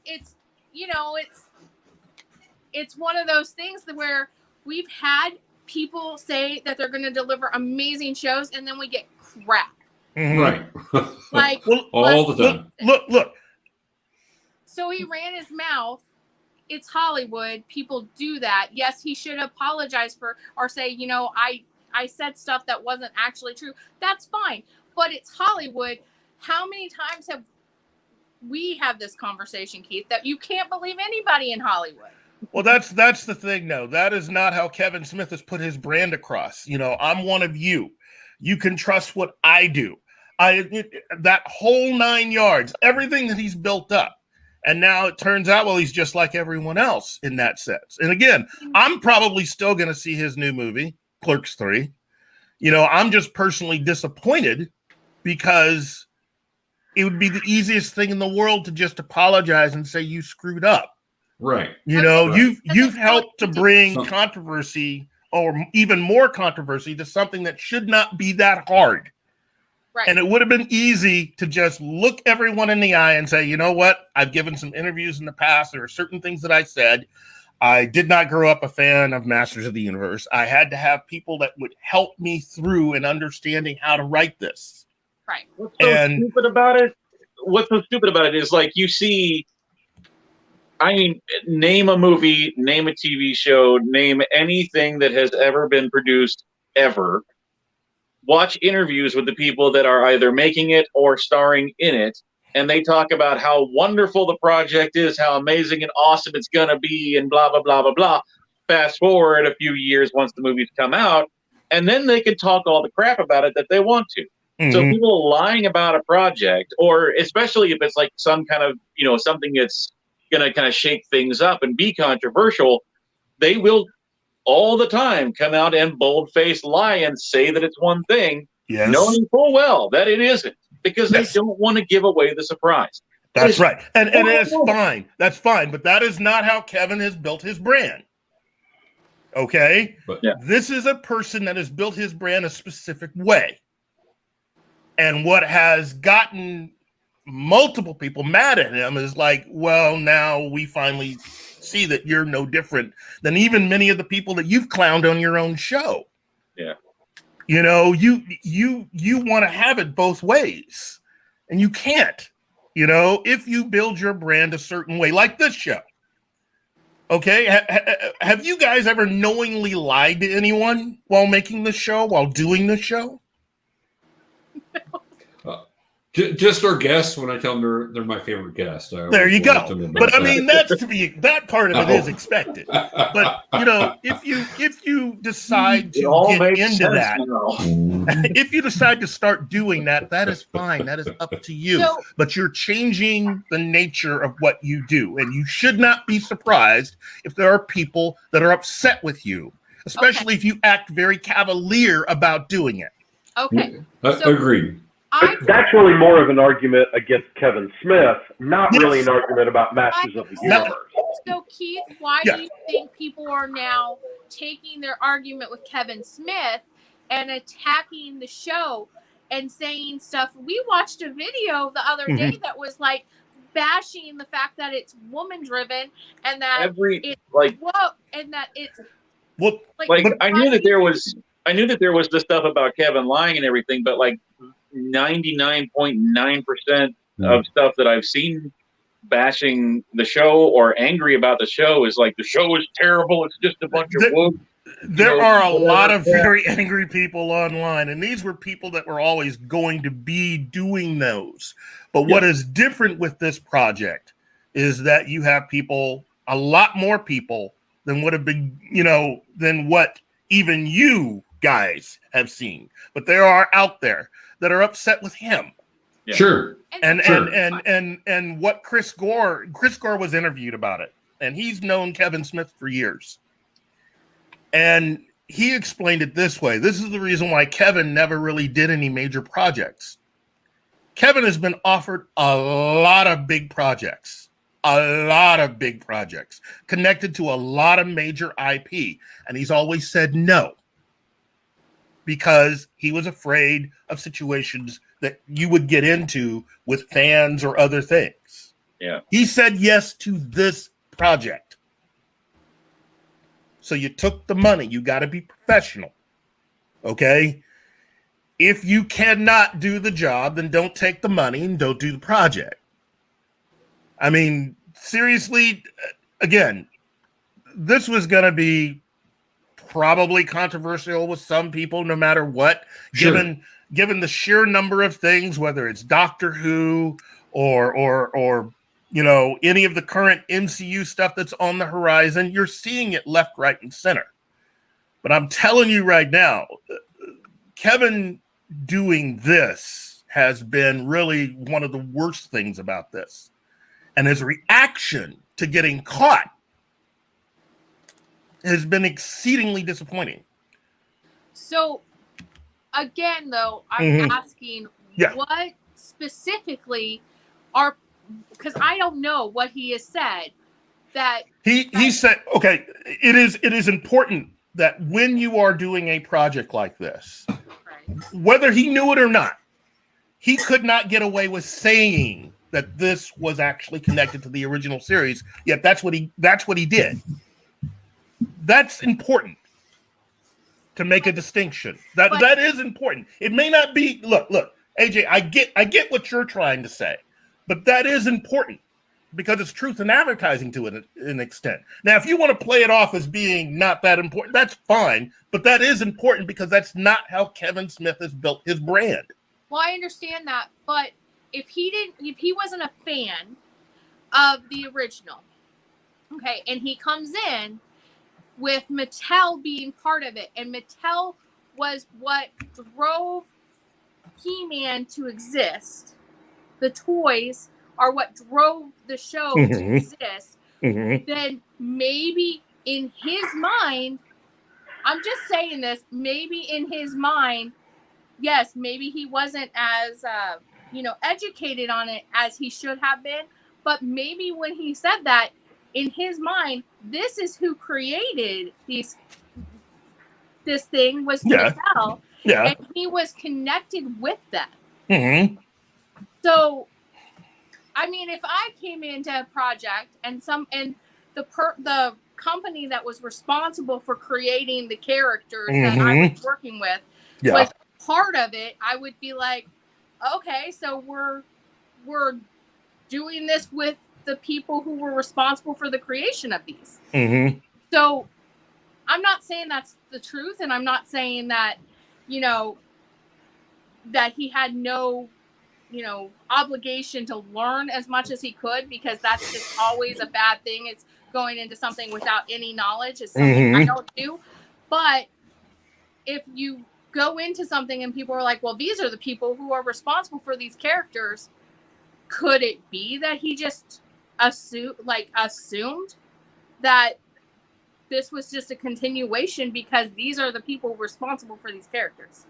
it's, it's one of those things where we've had people say that they're going to deliver amazing shows, and then we get crap. Mm-hmm. Right. All the time. Look. So he ran his mouth. It's Hollywood. People do that. Yes, he should apologize or say, I said stuff that wasn't actually true. That's fine. But it's Hollywood. How many times have we had this conversation, Keith, that you can't believe anybody in Hollywood? Well, that's the thing, though. That is not how Kevin Smith has put his brand across. I'm one of you. You can trust what I do. That whole 9 yards, everything that he's built up. And now it turns out, well, he's just like everyone else in that sense. And again, I'm probably still going to see his new movie, Clerks 3. You know, I'm just personally disappointed because it would be the easiest thing in the world to just apologize and say you screwed up. Right. You know, right. you've helped to bring controversy or even more controversy to something that should not be that hard. Right. And it would have been easy to just look everyone in the eye and say, you know what? I've given some interviews in the past. There are certain things that I said. I did not grow up a fan of Masters of the Universe. I had to have people that would help me through in understanding how to write this. Right. What's so stupid about it? What's so stupid about it is like you see, I mean, name a movie, name a TV show, name anything that has ever been produced ever. Watch interviews with the people that are either making it or starring in it, and they talk about how wonderful the project is, how amazing and awesome it's going to be, and blah, blah, blah, blah, blah. Fast forward a few years once the movies come out, and then they can talk all the crap about it that they want to. Mm-hmm. So people lying about a project, or especially if it's like some kind of, you know, something that's going to kind of shake things up and be controversial, they will all the time come out and bold-faced lie and say that it's one thing, knowing full well that it isn't, because they don't want to give away the surprise. That's right. And it's fine. That's fine. But that is not how Kevin has built his brand. Okay? But, this is a person that has built his brand a specific way. And what has gotten multiple people mad at him is like, well, now we finally see that you're no different than even many of the people that you've clowned on your own show. Yeah. You know, you want to have it both ways, and you can't, you know, if you build your brand a certain way, like this show. Okay. Have you guys ever knowingly lied to anyone while making this show, while doing this show? Just our guests, when I tell them they're my favorite guest. There you go. But I mean, that part of it is expected. But you know, if you decide to get into that, if you decide to start doing that, that is fine. That is up to you. But you're changing the nature of what you do, and you should not be surprised if there are people that are upset with you, especially if you act very cavalier about doing it. Okay. Agreed. That's really more of an argument against Kevin Smith, not really an argument about Masters of the Universe. So, Keith, why do you think people are now taking their argument with Kevin Smith and attacking the show and saying stuff? We watched a video the other day that was like bashing the fact that it's woman-driven and that I knew that there was the stuff about Kevin lying and everything, but like 99.9% of stuff that I've seen bashing the show or angry about the show is like, the show is terrible. It's just a bunch of woke. There are a lot of very angry people online, and these were people that were always going to be doing those. But what is different with this project is that you have people, a lot more people than would have been, you know, than what even you guys have seen. But there are out there that are upset with him. Yeah. Sure. And what Chris Gore was interviewed about it, and he's known Kevin Smith for years. And he explained it this way. This is the reason why Kevin never really did any major projects. Kevin has been offered a lot of big projects, connected to a lot of major IP, and he's always said no, because he was afraid of situations that you would get into with fans or other things. Yeah. He said yes to this project. So you took the money. You got to be professional. Okay? If you cannot do the job, then don't take the money and don't do the project. I mean, seriously, again, this was going to be probably controversial with some people, no matter what, given the sheer number of things, whether it's Doctor Who or you know, any of the current MCU stuff that's on the horizon. You're seeing it left, right, and center. But I'm telling you right now, Kevin doing this has been really one of the worst things about this. And his reaction to getting caught has been exceedingly disappointing. So, again, though, I'm asking what specifically are, because I don't know what he has said. That he said, okay, it is important that when you are doing a project like this, whether he knew it or not, he could not get away with saying that this was actually connected to the original series. Yet that's what he did. That's important to make a distinction. That is important. It may not be. Look, AJ. I get what you're trying to say, but that is important because it's truth in advertising to an extent. Now, if you want to play it off as being not that important, that's fine. But that is important because that's not how Kevin Smith has built his brand. Well, I understand that, but if he wasn't a fan of the original, okay, and he comes in with Mattel being part of it, and Mattel was what drove He-Man to exist. The toys are what drove the show to exist. Then maybe in his mind, I'm just saying this, maybe in his mind, yes, maybe he wasn't as educated on it as he should have been, but maybe when he said that, in his mind, this is who created this thing was Mattel, and he was connected with them. So, I mean, if I came into a project and the company that was responsible for creating the characters that I was working with was part of it, I would be like, okay, so we're doing this with the people who were responsible for the creation of these. So I'm not saying that's the truth, and I'm not saying that, that he had no, obligation to learn as much as he could, because that's just always a bad thing. It's going into something without any knowledge is something I don't do. But if you go into something and people are like, well, these are the people who are responsible for these characters, could it be that he just assumed that this was just a continuation because these are the people responsible for these characters?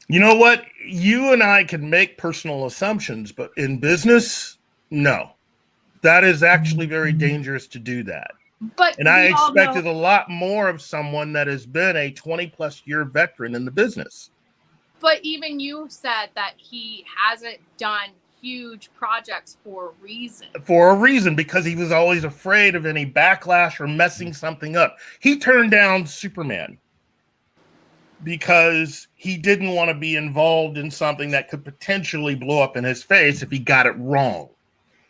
You know what? You and I can make personal assumptions, but in business, no. That is actually very dangerous to do that. And I expected a lot more of someone that has been a 20-plus year veteran in the business. But even you said that he hasn't done huge projects for a reason. For a reason, because he was always afraid of any backlash or messing something up. He turned down Superman because he didn't want to be involved in something that could potentially blow up in his face if he got it wrong.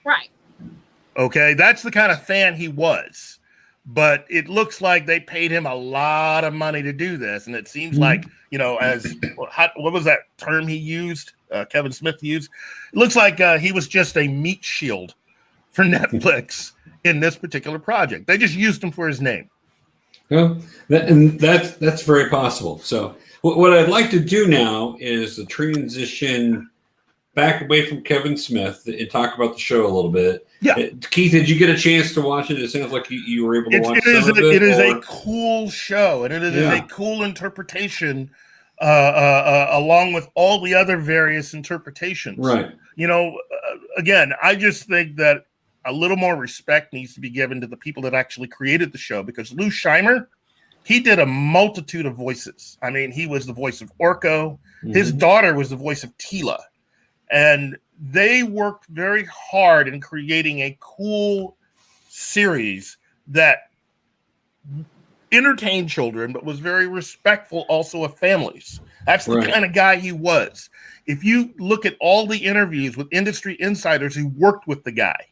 Right. Okay, that's the kind of fan he was. But it looks like they paid him a lot of money to do this. And it seems like, as what was that term he used? Kevin Smith used? It looks like he was just a meat shield for Netflix in this particular project. They just used him for his name. Well, that's very possible. So what I'd like to do now is the transition back away from Kevin Smith and talk about the show a little bit. Yeah. Keith, did you get a chance to watch it? It sounds like you were able to watch some of it. It is a cool show, and it is a cool interpretation along with all the other various interpretations. Right. Again, I just think that a little more respect needs to be given to the people that actually created the show, because Lou Scheimer, he did a multitude of voices. I mean, he was the voice of Orko. His daughter was the voice of Tila. And they worked very hard in creating a cool series that entertained children, but was very respectful also of families. That's the kind of guy he was. If you look at all the interviews with industry insiders who worked with the guy,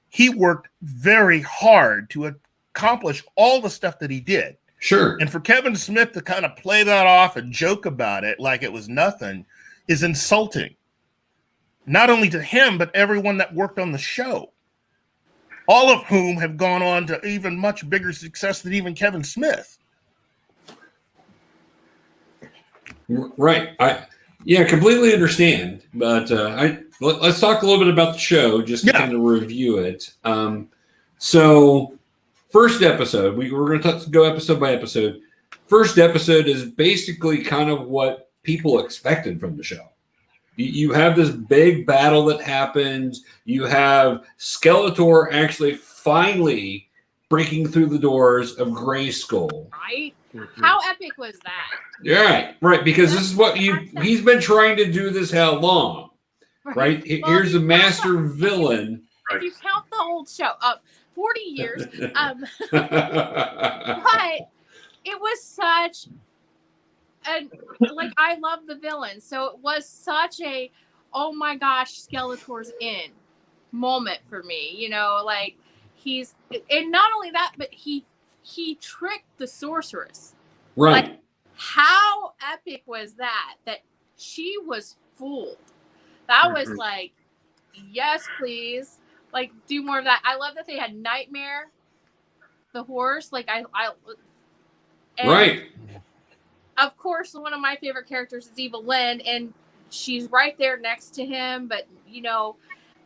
he worked very hard to accomplish all the stuff that he did. Sure. And for Kevin Smith to kind of play that off and joke about it like it was nothing is insulting. Not only to him, but everyone that worked on the show. All of whom have gone on to even much bigger success than even Kevin Smith. Right. I completely understand. But let's talk a little bit about the show, just to kind of review it. So, first episode, we're going to go episode by episode. First episode is basically kind of what people expected from the show. You have this big battle that happens. You have Skeletor actually finally breaking through the doors of Grayskull. Right? How epic was that? Right. Because this is what he's been trying to do this how long? Right? Well, here's the master villain. If you count the old show, 40 years. But it was such I love the villain. So it was such a, oh my gosh, Skeletor's in moment for me. You know, like and not only that, but he tricked the sorceress. Right. Like, how epic was that she was fooled? That was like, yes, please. Like, do more of that. I love that they had Nightmare, the horse. Like, right. Of course, one of my favorite characters is Eva Lynn, and she's right there next to him. But, you know,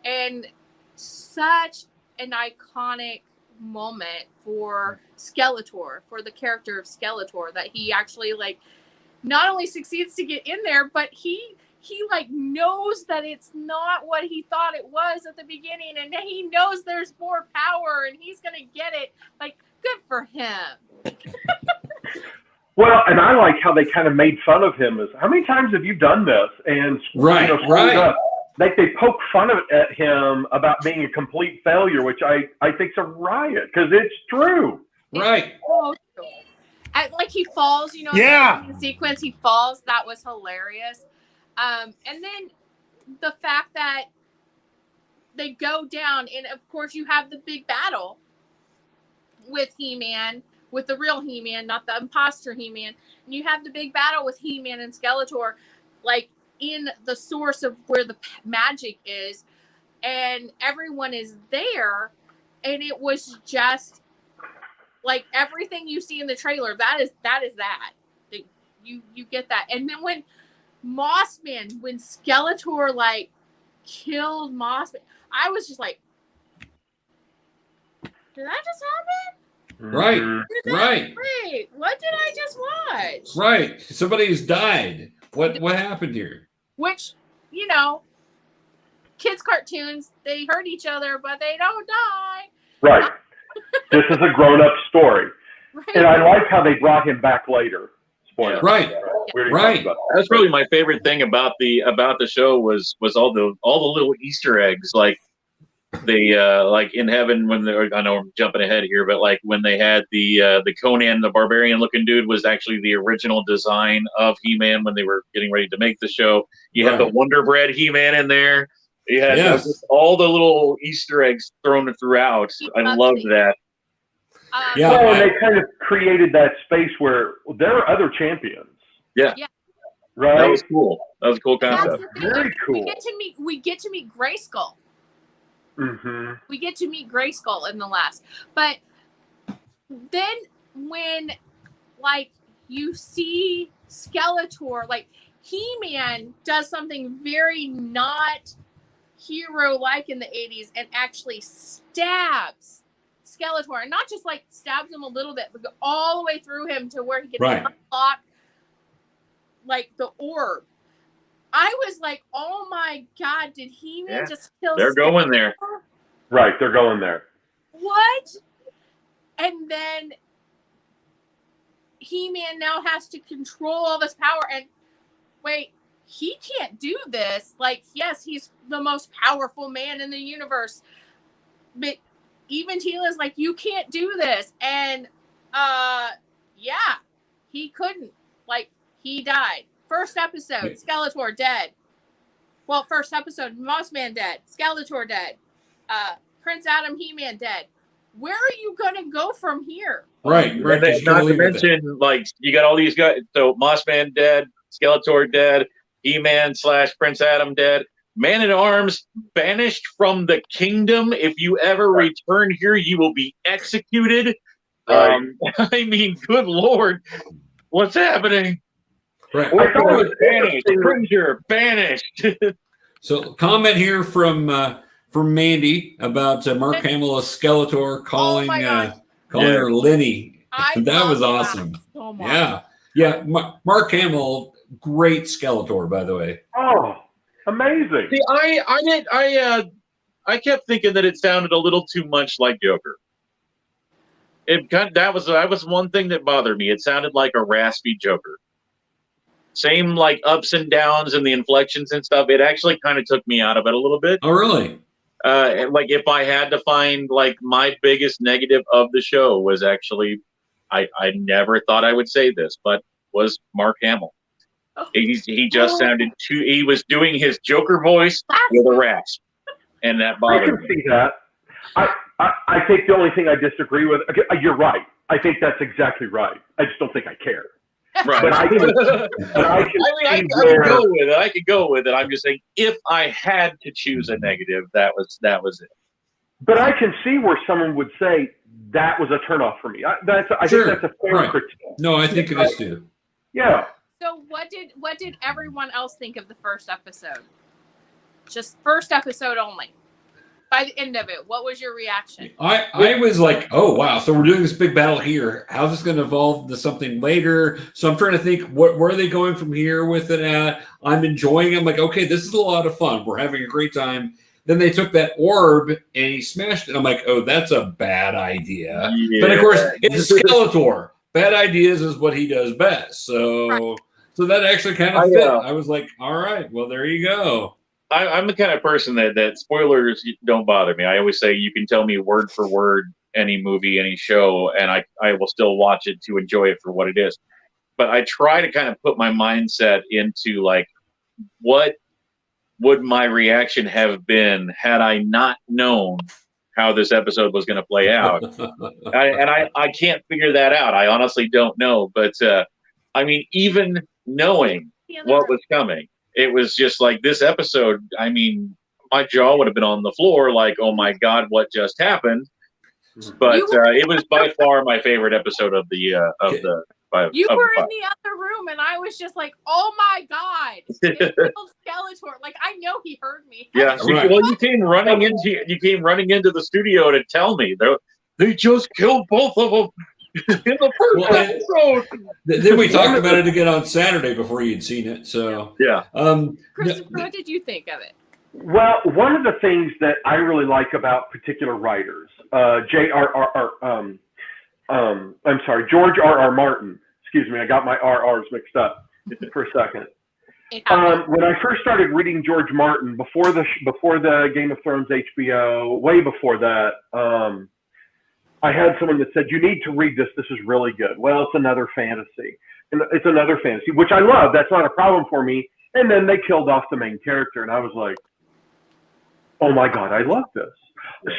and such an iconic moment for Skeletor, for the character of Skeletor, that he actually, like, not only succeeds to get in there, but he like knows that it's not what he thought it was at the beginning, and he knows there's more power and he's gonna get it. Like, good for him. Well, and I like how they kind of made fun of him. How many times have you done this? And right. Like, they poke fun at him about being a complete failure, which I think's a riot, because it's true. Right. Like, he falls, you know, in the sequence, he falls. That was hilarious. And then the fact that they go down, and of course you have the big battle with He-Man, with the real He-Man, not the imposter He-Man. And you have the big battle with He-Man and Skeletor, like, in the source of where the magic is, and everyone is there, and it was just like everything you see in the trailer. That is that. You get that. And then when Mossman, when Skeletor like killed Mossman, I was just like, did that just happen? Right. Wait, what did I just watch? Right. Somebody's died. What happened here? Which, you know, kids' cartoons, they hurt each other, but they don't die. Right. This is a grown-up story. Right. And I like how they brought him back later. Spoiler. Right. Right. That's really my favorite thing about the show was all the little Easter eggs. Like, they like in heaven when I know I'm jumping ahead here, but like when they had the Conan the Barbarian looking dude was actually the original design of He-Man when they were getting ready to make the show. You had the Wonder Bread He-Man in there. You had all the little Easter eggs thrown throughout. I love that. Well, and they kind of created that space where there are other champions. Yeah. Right. That was cool. That was a cool concept. Very cool. We get to meet Grayskull. Mm-hmm. We get to meet Grayskull in the last. But then when, like, you see Skeletor, like, He-Man does something very not hero-like in the 80s and actually stabs Skeletor. And not just, like, stabs him a little bit, but go all the way through him to where he can unlock, like, the orb. I was like, oh my God, did He-Man just kill They're Skeletor? going there. Right, they're going there. What? And then He-Man now has to control all this power. And wait, he can't do this. Like, yes, he's the most powerful man in the universe. But even Teela's like, you can't do this. And he couldn't. Like, he died. First episode, Skeletor dead. Well, first episode, Mossman dead. Skeletor dead. Prince Adam, He-Man dead. Where are you gonna go from here? Right. Not to mention, like, you got all these guys. So Mossman dead, Skeletor dead, He-Man / Prince Adam dead. Man-at-Arms banished from the kingdom. If you ever return here, you will be executed. I mean, good Lord, what's happening? Right. I thought it was banished. Cringer, banished. So comment here from Mandy about Mark Hamill as Skeletor calling her Lenny. That was awesome. So much. Yeah. Mark Hamill, great Skeletor, by the way. Oh, amazing. See, I kept thinking that it sounded a little too much like Joker. That was one thing that bothered me. It sounded like a raspy Joker. Same like ups and downs and the inflections and stuff. It actually kind of took me out of it a little bit. Oh, really? Like if I had to find like my biggest negative of the show was actually, I never thought I would say this, but was Mark Hamill. He just sounded too. He was doing his Joker voice with a rasp, and that bothered me. I can see that. I think the only thing I disagree with, you're right. I think that's exactly right. I just don't think I care. Right. But I can go with it. I could go with it. I'm just saying, if I had to choose a negative, that was it. But I can see where someone would say that was a turnoff for me. I think that's a fair critique. No, I think it is too. Yeah. So what did everyone else think of the first episode? Just first episode only. By the end of it, what was your reaction? I was like, oh, wow. So we're doing this big battle here. How's this going to evolve to something later? So I'm trying to think, where are they going from here with it at? I'm enjoying it. I'm like, okay, this is a lot of fun. We're having a great time. Then they took that orb and he smashed it. I'm like, oh, that's a bad idea. Yeah. But of course, it's Skeletor. Bad ideas is what he does best. So that actually kind of fit. I was like, all right, well, there you go. I'm the kind of person that spoilers don't bother me. I always say you can tell me word for word any movie, any show, and I will still watch it to enjoy it for what it is. But I try to kind of put my mindset into like, what would my reaction have been had I not known how this episode was going to play out? I can't figure that out. I honestly don't know. But I mean, even knowing what was coming, it was just like this episode. I mean, my jaw would have been on the floor like, oh my God, what just happened? But it was by far my favorite episode of the You were in the other room and I was just like, oh my God, it killed Skeletor. Like, I know he heard me. Yeah. Right. Well, you came running into the studio to tell me they just killed both of them. In the first episode. Then we talked about it again on Saturday before you'd seen it. So yeah. Christopher, what did you think of it? Well, one of the things that I really like about particular writers, George R.R. Martin. Excuse me, I got my RRs mixed up for a second. When I first started reading George Martin before the Game of Thrones HBO, way before that. I had someone that said, you need to read this. This is really good. Well, it's another fantasy. And it's another fantasy, which I love. That's not a problem for me. And then they killed off the main character. And I was like, oh, my God, I love this.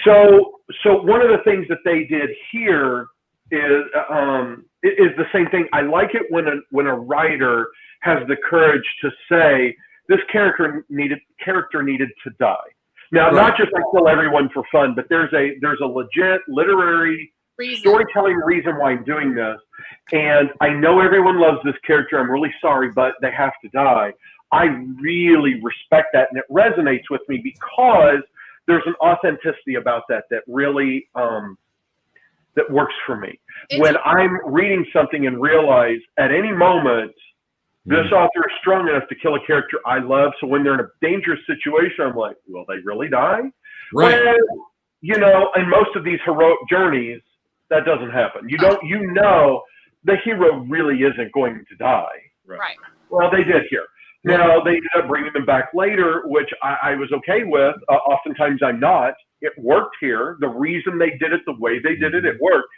So one of the things that they did here is the same thing. I like it when a writer has the courage to say, this character needed to die. Now, not just I kill everyone for fun, but there's a legit literary storytelling reason why I'm doing this. And I know everyone loves this character. I'm really sorry, but they have to die. I really respect that, and it resonates with me because there's an authenticity about that really that works for me. When I'm reading something and realize at any moment this author is strong enough to kill a character I love, so when they're in a dangerous situation, I'm like, will they really die? Right. Well, in most of these heroic journeys, that doesn't happen. You know the hero really isn't going to die. Right. Well, they did here. Now, they ended up bringing them back later, which I was okay with. Oftentimes I'm not. It worked here. The reason they did it the way they did it, it worked.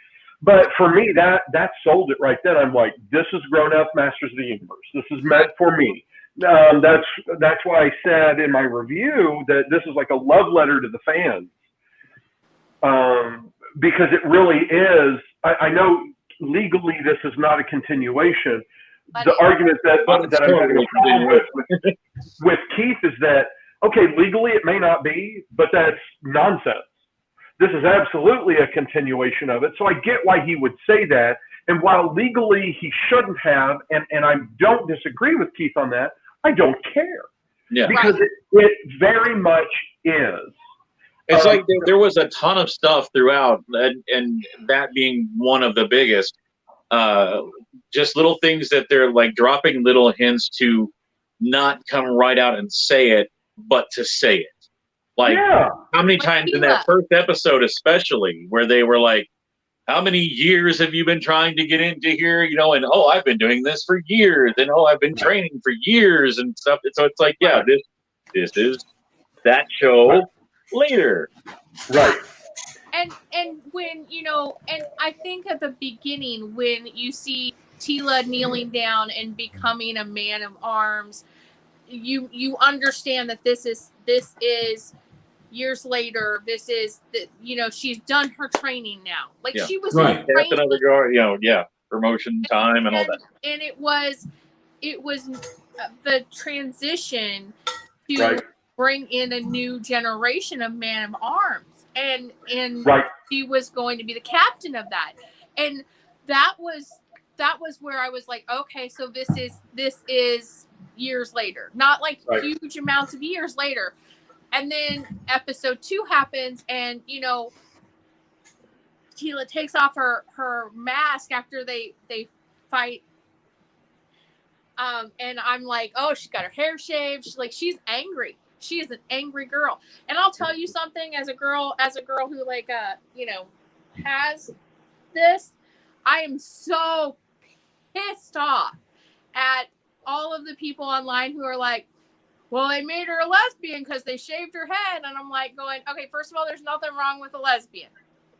But for me, that sold it right then. I'm like, this is grown-up Masters of the Universe. This is meant for me. That's why I said in my review that this is like a love letter to the fans. Because it really is. I know legally this is not a continuation. The argument that I'm having a problem with Keith is that, okay, legally it may not be, but that's nonsense. This is absolutely a continuation of it. So I get why he would say that. And while legally he shouldn't have, and I don't disagree with Keith on that, I don't care. Yeah. Because it very much is. It's like there was a ton of stuff throughout, and that being one of the biggest. Just little things that they're like dropping little hints to not come right out and say it, but to say it. Like, how many times in that first episode, especially, where they were like, how many years have you been trying to get into here? You know, and oh, I've been doing this for years, and oh, I've been training for years and stuff. And so it's like, yeah, this is that show later. Right. And when, you know, and I think at the beginning when you see Tila kneeling down and becoming a man of arms, you understand that this is years later. This is the, you know, she's done her training now. Like she was captain of the guard, you know, promotion time and all that. And it was the transition to bring in a new generation of man of arms. And she was going to be the captain of that. And that was where I was like, okay, so this is years later, not like huge amounts of years later. And then episode 2 happens, and you know, Tila takes off her mask after they fight. And I'm like, oh, she got her hair shaved. She's angry. She is an angry girl. And I'll tell you something, as a girl who like you know, has this, I am so pissed off at all of the people online who are like, well, they made her a lesbian because they shaved her head. And I'm like going, okay, first of all, there's nothing wrong with a lesbian.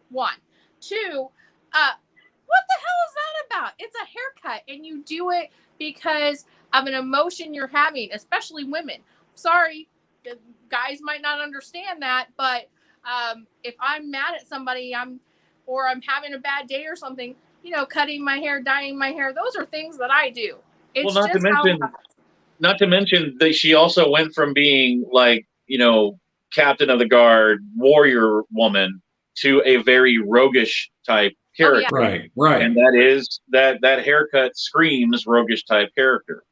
1. 2, what the hell is that about? It's a haircut, and you do it because of an emotion you're having, especially women. Sorry, the guys might not understand that, but if I'm mad at somebody, or I'm having a bad day or something, you know, cutting my hair, dyeing my hair, those are things that I do. It's well, not to mention that she also went from being like, you know, captain of the guard, warrior woman, to a very roguish type character. Oh, yeah. Right. And that is that haircut screams roguish type character.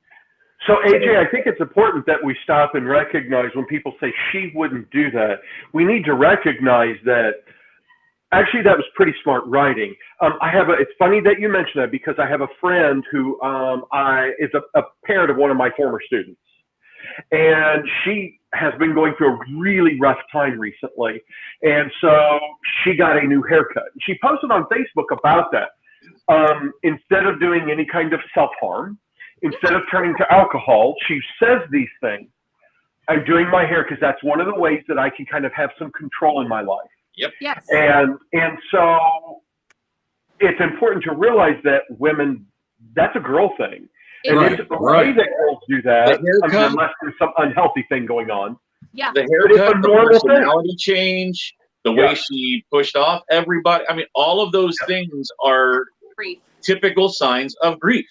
So AJ, I think it's important that we stop and recognize when people say she wouldn't do that. We need to recognize that actually that was pretty smart writing. It's funny that you mentioned that, because I have a friend who is a parent of one of my former students. And she has been going through a really rough time recently. And so she got a new haircut. She posted on Facebook about that. Instead of doing any kind of self-harm, instead of turning to alcohol, she says these things. I'm doing my hair because that's one of the ways that I can kind of have some control in my life. Yep. Yes. And so it's important to realize that women, that's a girl thing. And it's the way that girls do that, unless there's some unhealthy thing going on. Yeah. The haircut, the personality change, the way she pushed off everybody. I mean, all of those things are typical signs of grief.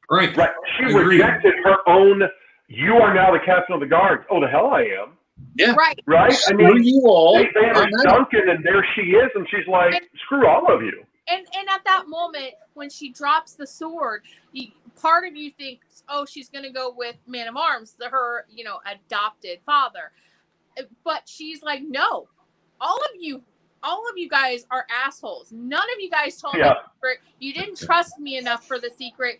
Right. She rejected her own, you are now the captain of the guard. Oh, the hell I am. Yeah. Right? I mean, you all. They are Duncan, and there she is, and she's like, screw all of you. And at that moment, when she drops the sword, part of you thinks, oh, she's going to go with Man of Arms, her, you know, adopted father. But she's like, no, all of you guys are assholes. None of you guys told me the secret. You didn't trust me enough for the secret.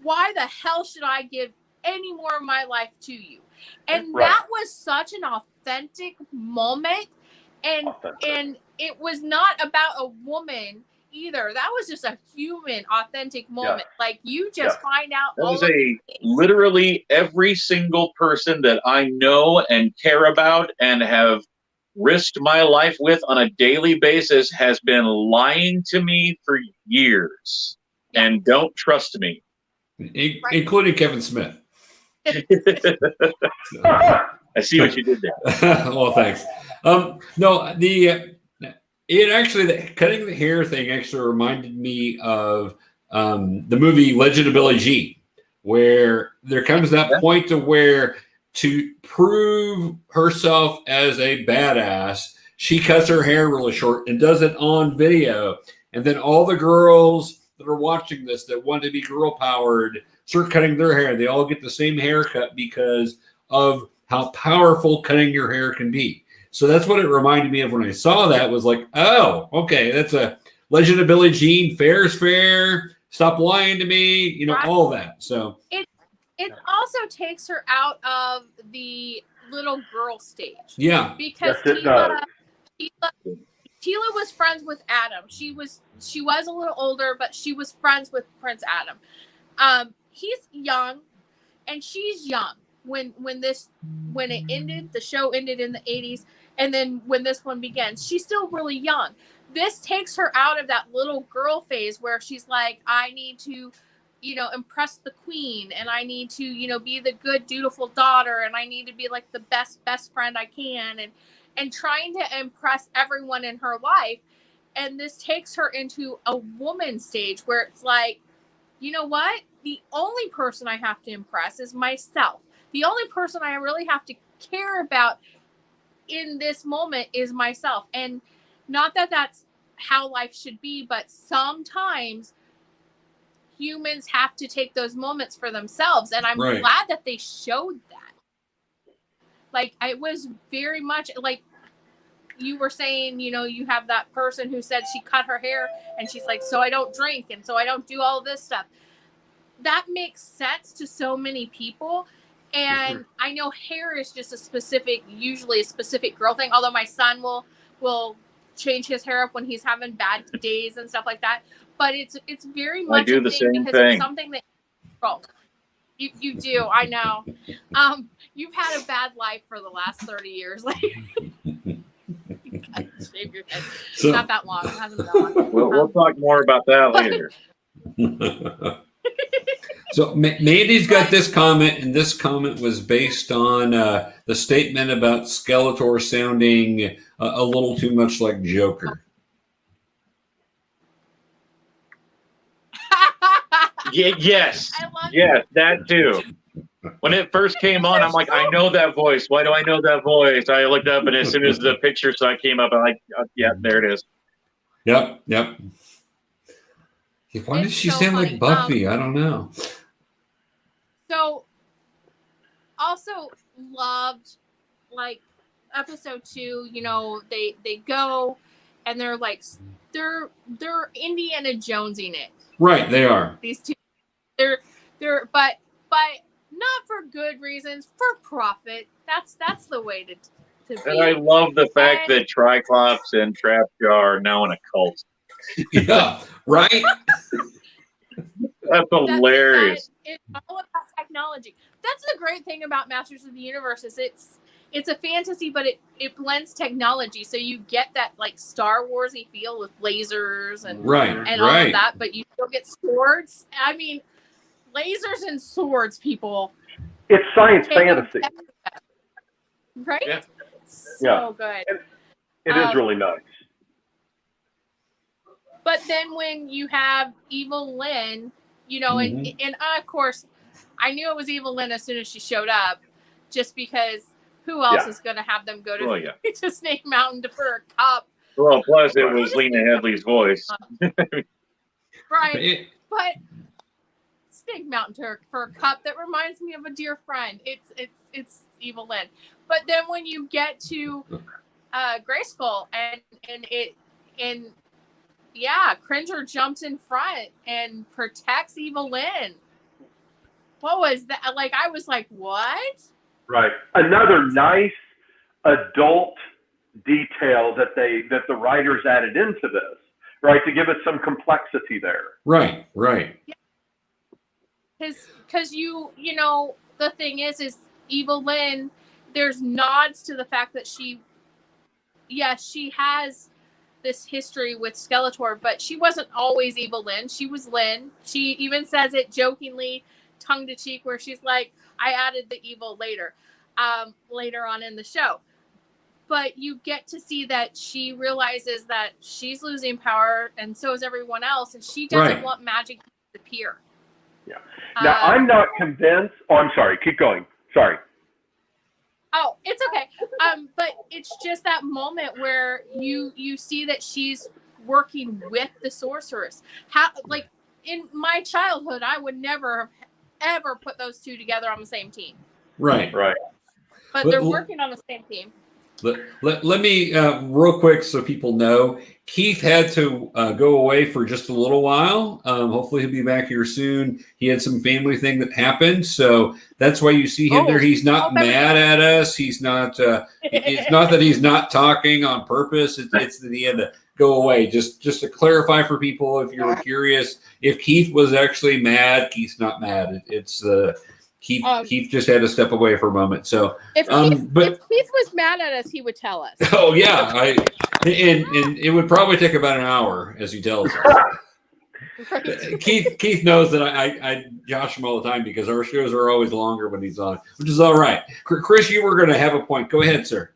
Why the hell should I give any more of my life to you? And that was such an authentic moment. And it was not about a woman either. That was just a human, authentic moment. Like, you just find out. That was literally every single person that I know and care about and have risked my life with on a daily basis has been lying to me for years and don't trust me. Including Kevin Smith. I see what you did there. Well, thanks. No, the cutting the hair thing actually reminded me of the movie Legend of Billie Jean, where there comes that point to where, to prove herself as a badass, she cuts her hair really short and does it on video, and then all the girls that are watching this that want to be girl powered start cutting their hair. They all get the same haircut because of how powerful cutting your hair can be. So that's what it reminded me of when I saw that. Was like, oh, okay, that's a Legend of Billie Jean. Fair is fair. Stop lying to me. You know, all that. So it also takes her out of the little girl stage. Yeah, because Tila was friends with Adam. She was a little older, but she was friends with Prince Adam. He's young, and she's young when it ended. The show ended in the 80s, and then when this one begins, she's still really young. This takes her out of that little girl phase where she's like, I need to, impress the queen, and I need to, be the good, dutiful daughter, and I need to be like the best friend I can, and trying to impress everyone in her life. And this takes her into a woman stage where it's like, you know what? The only person I have to impress is myself. The only person I really have to care about in this moment is myself. And not that that's how life should be, but sometimes humans have to take those moments for themselves. And I'm glad that they showed that. Like, it was very much like you were saying, you have that person who said she cut her hair and she's like, so I don't drink and so I don't do all this stuff. That makes sense to so many people. And I know hair is just usually a specific girl thing. Although my son will change his hair up when he's having bad days and stuff like that. But it's very much I do a the thing same because thing. it's something that you do. I know. You've had a bad life for the last 30 years. Like, you gotta shave your head. So, not that long. It hasn't been that long. We'll talk more about that later. So Mandy's got this comment, and this comment was based on the statement about Skeletor sounding a little too much like Joker. Yes, that too. When it first came on, I'm like, I know that voice. Why do I know that voice? I looked up, and as soon as the picture came up, I'm like, yeah, there it is. Yep. Why does she sound funny. like Buffy? I don't know. So, also loved, like, episode 2, they go and they're like, they're Indiana Jonesing it. Right, they are. These two, they're but not for good reasons, for profit. That's the way to be. And I love the fact that Triclops and Trapjaw are now in a cult. Yeah, right? That's hilarious. It's all about technology. That's the great thing about Masters of the Universe is it's a fantasy, but it blends technology. So you get that like Star Wars-y feel with lasers and all of that, but you still get swords. I mean, lasers and swords, people. It's science fantasy. Right? Yeah. So good. It is really nice. But then when you have Evil Lynn, and of course, I knew it was Evil Lynn as soon as she showed up, just because who else is going to have them go to, to Snake Mountain for a cup? Well, plus it was Lena Headley's voice. Right. But Snake Mountain for a cup, that reminds me of a dear friend. It's Evil Lynn. But then when you get to Grayskull and Cringer jumps in front and protects Evil Lynn. What was that? Like, I was like, what? Right. Another nice adult detail that the writers added into this, right, to give it some complexity there. Right. Because the thing is Evil Lynn, there's nods to the fact that she has this history with Skeletor, but she wasn't always Evil Lynn. She was Lynn. She even says it jokingly, tongue to cheek, where she's like, I added the evil later on in the show. But you get to see that she realizes that she's losing power, and so is everyone else, and she doesn't want magic to disappear. Yeah. Now, I'm not convinced. Oh, I'm sorry. Keep going. Sorry. Oh, it's okay. But it's just that moment where you see that she's working with the sorceress. How, like, in my childhood, I would never have ever put those two together on the same team. Right. But they're working on the same team. Let me real quick so people know. Keith had to go away for just a little while. Hopefully he'll be back here soon. He had some family thing that happened, so that's why you see him there. He's not mad at us. He's not. It's not that he's not talking on purpose. It's that he had to go away. Just to clarify for people, if you were curious, if Keith was actually mad, Keith's not mad. It's Keith just had to step away for a moment. So, if Keith was mad at us, he would tell us. Oh yeah, and it would probably take about an hour, as he tells us. Right. Keith knows that I josh him all the time because our shows are always longer when he's on, which is all right. Chris, you were going to have a point. Go ahead, sir.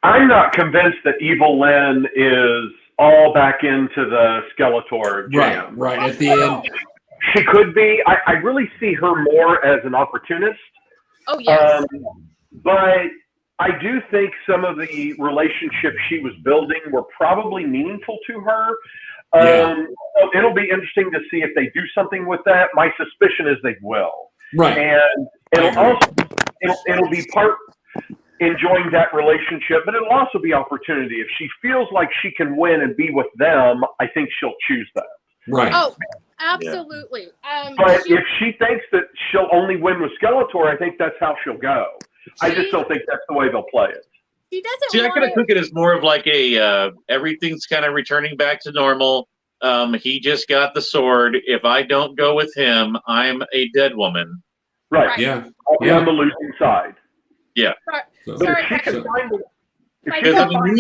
I'm not convinced that Evil Lynn is all back into the Skeletor jam. Right at the end. She could be. I really see her more as an opportunist. Oh, yes. But I do think some of the relationships she was building were probably meaningful to her. So it'll be interesting to see if they do something with that. My suspicion is they will. Right. And it'll be part enjoying that relationship, but it'll also be opportunity. If she feels like she can win and be with them, I think she'll choose that. Right. Oh, absolutely. But if she thinks that she'll only win with Skeletor, I think that's how she'll go. I just don't think that's the way they'll play it. She doesn't. See, I kind of took it as more of like a everything's kind of returning back to normal. He just got the sword. If I don't go with him, I'm a dead woman. Right. Yeah. I'll be on the losing side. Yeah. Because I mean,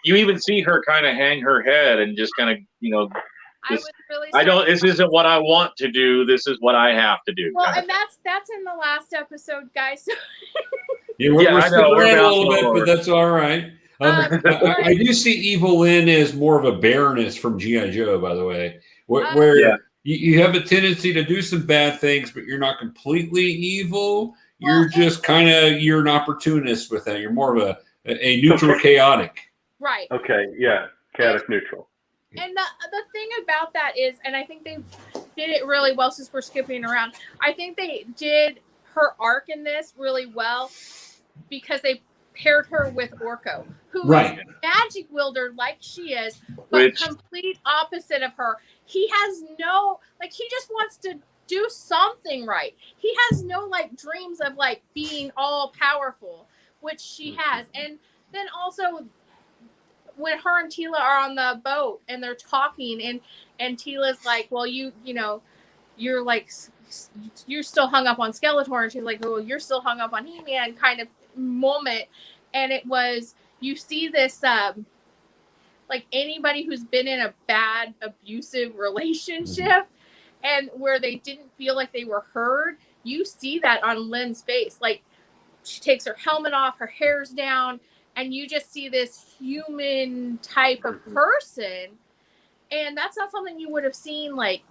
you even see her kind of hang her head and just kind of, this isn't what I want to do. This is what I have to do. Well, and that's in the last episode, guys. We're still around a little bit, but that's all right. I do see Evil Lynn as more of a baroness from G.I. Joe, by the way, where you have a tendency to do some bad things, but you're not completely evil. You're just you're an opportunist with that. You're more of a neutral, chaotic. Right. Okay. Yeah. Chaotic neutral. And the thing about that is, and I think they did it really well since we're skipping around, I think they did her arc in this really well because they paired her with Orko, who is a magic wielder like she is, but complete opposite of her. He has he just wants to do something right. He has no dreams of being all powerful, which she has. And then also when her and Teela are on the boat and they're talking and Teela's like, well, you're still hung up on Skeletor, and she's like, well, you're still hung up on He-Man kind of moment. And it was, you see this anybody who's been in a bad abusive relationship and where they didn't feel like they were heard, you see that on Lynn's face. She takes her helmet off, her hair's down, and you just see this human type of person. And that's not something you would have seen, they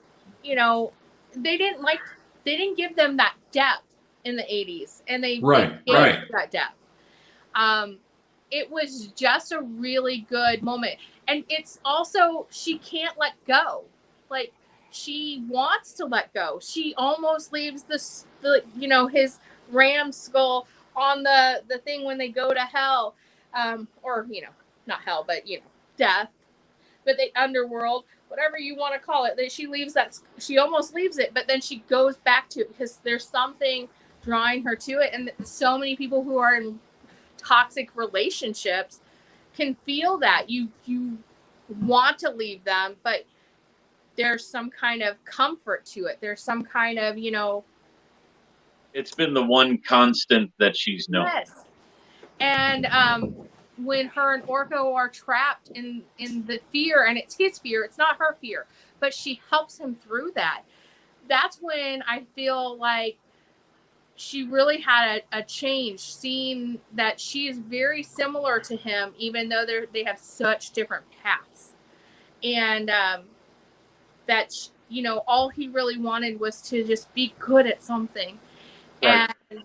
didn't give them that depth in the 80s. And they gave that depth. It was just a really good moment. And it's also, she can't let go. She wants to let go. She almost leaves his ram skull on the thing when they go to hell. Or, not hell, but, death. But the underworld, whatever you want to call it, that she leaves that, she almost leaves it, but then she goes back to it because there's something drawing her to it. And so many people who are in toxic relationships can feel that you want to leave them, but there's some kind of comfort to it. There's some kind of, it's been the one constant that she's known. Yes. And when her and Orko are trapped in the fear, and it's his fear, it's not her fear, but she helps him through that. That's when I feel like she really had a change, seeing that she is very similar to him, even though they have such different paths. And that, all he really wanted was to just be good at something. Right. And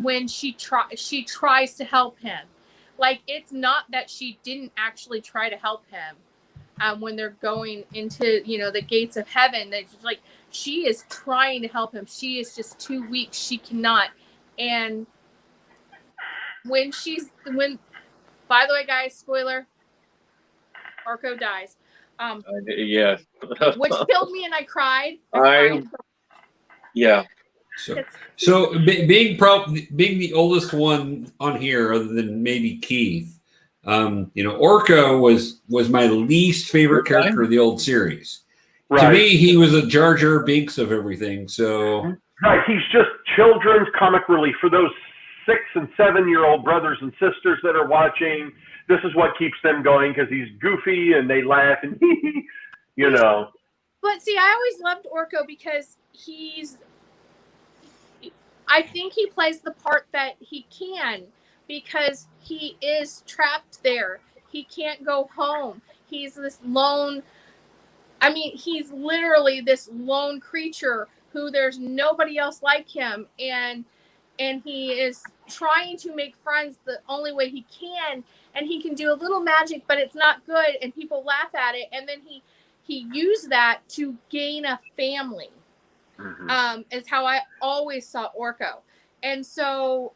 when she tries to help him, it's not that she didn't actually try to help him, when they're going into, the gates of heaven. That like she is trying to help him. She is just too weak. She cannot. And when by the way, guys, spoiler, Orko dies. Yeah. Which killed me, and I cried. Yeah. So being the oldest one on here, other than maybe Keith, Orko was my least favorite character of the old series. Right. To me, he was a Jar Jar Binks of everything. So right, he's just children's comic relief for those 6 and 7-year-old brothers and sisters that are watching. This is what keeps them going because he's goofy and they laugh and But see, I always loved Orko because I think he plays the part that he can because he is trapped there. He can't go home. He's this lone. I mean, he's literally this lone creature who there's nobody else like him, and he is trying to make friends the only way he can, and he can do a little magic, but it's not good, and people laugh at it, and then he used that to gain a family. Mm-hmm. Is how I always saw Orko, and so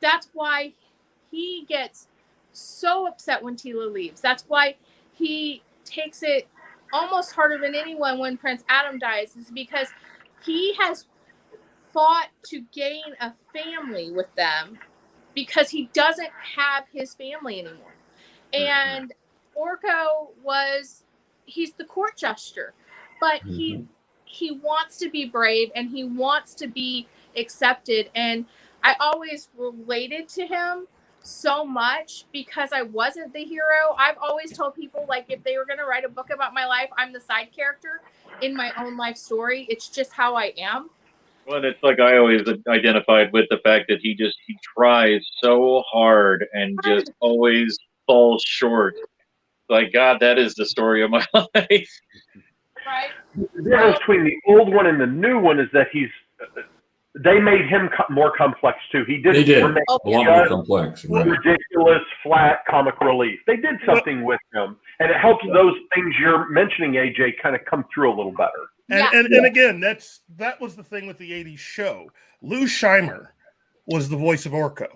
that's why he gets so upset when Teela leaves. That's why he takes it almost harder than anyone when Prince Adam dies, is because he has fought to gain a family with them because he doesn't have his family anymore. And Orko he's the court jester, but he wants to be brave and he wants to be accepted. And I always related to him so much because I wasn't the hero. I've always told people, like, if they were going to write a book about my life, I'm the side character in my own life story. It's just how I am. Well, it's like I always identified with the fact that he tries so hard and just always falls short. Like, God, that is the story of my life. Right. The difference between the old one and the new one is that they made him more complex too. He didn't. They did a lot more complex. Right. Ridiculous, flat comic relief. They did something with him, and it helps those things you're mentioning, AJ, kind of come through a little better. And again, that was the thing with the 80s show. Lou Scheimer was the voice of Orko.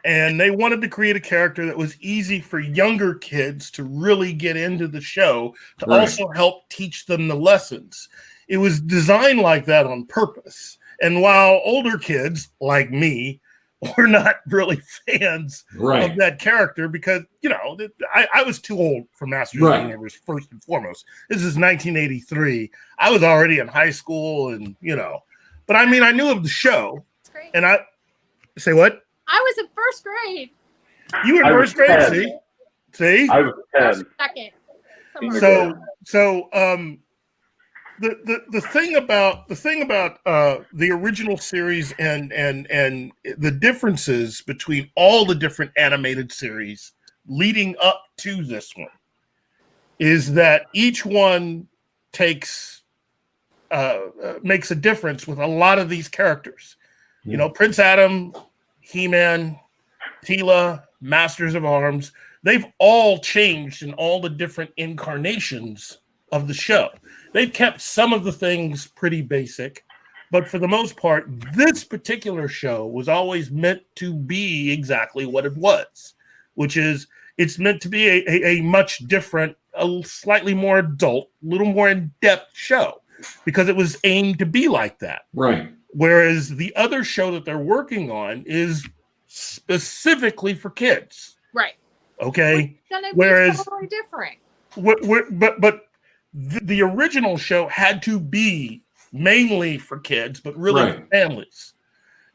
And they wanted to create a character that was easy for younger kids to really get into the show, to also help teach them the lessons. It was designed like that on purpose. And while older kids, like me, were not really fans of that character because, I was too old for Masters of the Universe, first and foremost. This is 1983. I was already in high school and, But, I mean, I knew of the show. And I... Say what? I was in first grade. You were in first grade? See? I was 10. Second. So, the thing about the original series and the differences between all the different animated series leading up to this one is that each one makes a difference with a lot of these characters. Prince Adam, He-Man, Teela, Masters of Arms, they've all changed in all the different incarnations of the show. They've kept some of the things pretty basic, but for the most part, this particular show was always meant to be exactly what it was, which is it's meant to be a much different, a slightly more adult, a little more in-depth show because it was aimed to be like that. Right. Whereas the other show that they're working on is specifically for kids. Right. Okay. Whereas totally different. But the original show had to be mainly for kids, but really for families.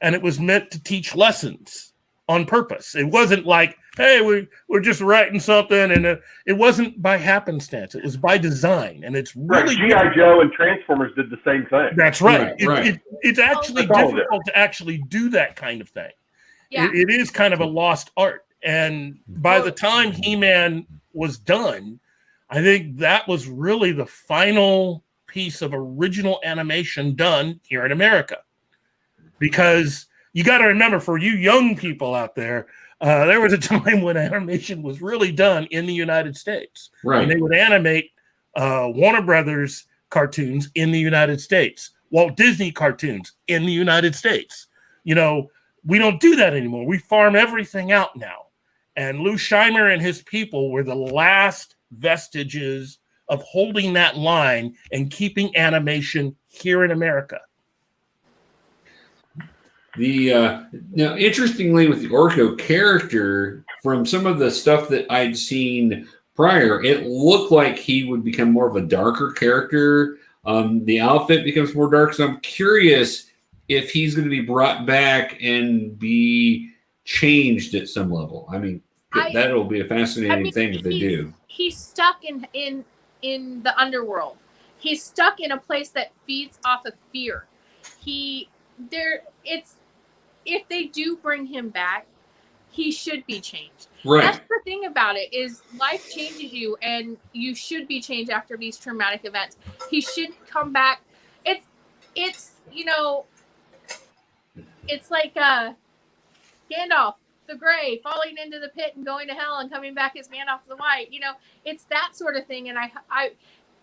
And it was meant to teach lessons on purpose. It wasn't like, hey, we're just writing something, and it wasn't by happenstance. It was by design, and it's really G.I. Joe and Transformers did the same thing. That's right. It's actually difficult to actually do that kind of thing. Yeah. It is kind of a lost art. And by the time He-Man was done, I think that was really the final piece of original animation done here in America. Because you got to remember, for you young people out there, There was a time when animation was really done in the United States. Right. And they would animate Warner Brothers cartoons in the United States, Walt Disney cartoons in the United States. You know, we don't do that anymore. We farm everything out now. And Lou Scheimer and his people were the last vestiges of holding that line and keeping animation here in America. Now, interestingly, with the Orko character, from some of the stuff that I'd seen prior, it looked like he would become more of a darker character. The outfit becomes more dark, so I'm curious if he's going to be brought back and be changed at some level. I mean, that'll be a fascinating thing if they do. He's stuck in the underworld. He's stuck in a place that feeds off of fear. If they do bring him back, he should be changed. Right. That's the thing about it, is life changes you, and you should be changed after these traumatic events. He should come back. It's you know, it's like Gandalf the Grey falling into the pit and going to hell and coming back as Gandalf the White. You know, it's that sort of thing. And I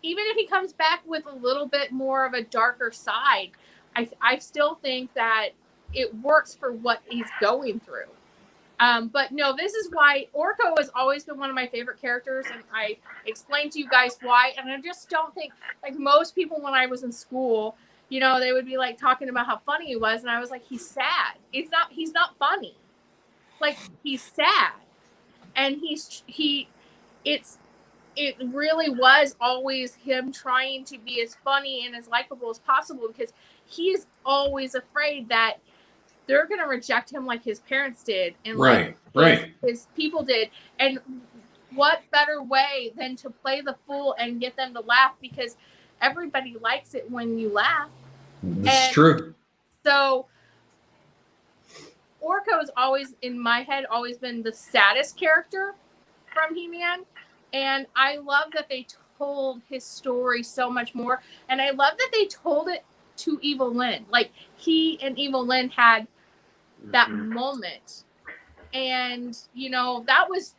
even if he comes back with a little bit more of a darker side, I still think that it works for what he's going through. But no, this is why Orko has always been one of my favorite characters, and I explained to you guys why. And I just don't think, like most people when I was in school, you know, they would be like talking about how funny he was, and I was like, he's sad. He's not funny. Like, he's sad, and it really was always him trying to be as funny and as likable as possible, because he's always afraid that they're going to reject him like his parents did, and his people did. And what better way than to play the fool and get them to laugh, because everybody likes it when you laugh. That's true. So Orko has always, in my head, always been the saddest character from He-Man. And I love that they told his story so much more. And I love that they told it to Evil Lyn. Like, he and Evil Lyn had that moment. And, you know, that was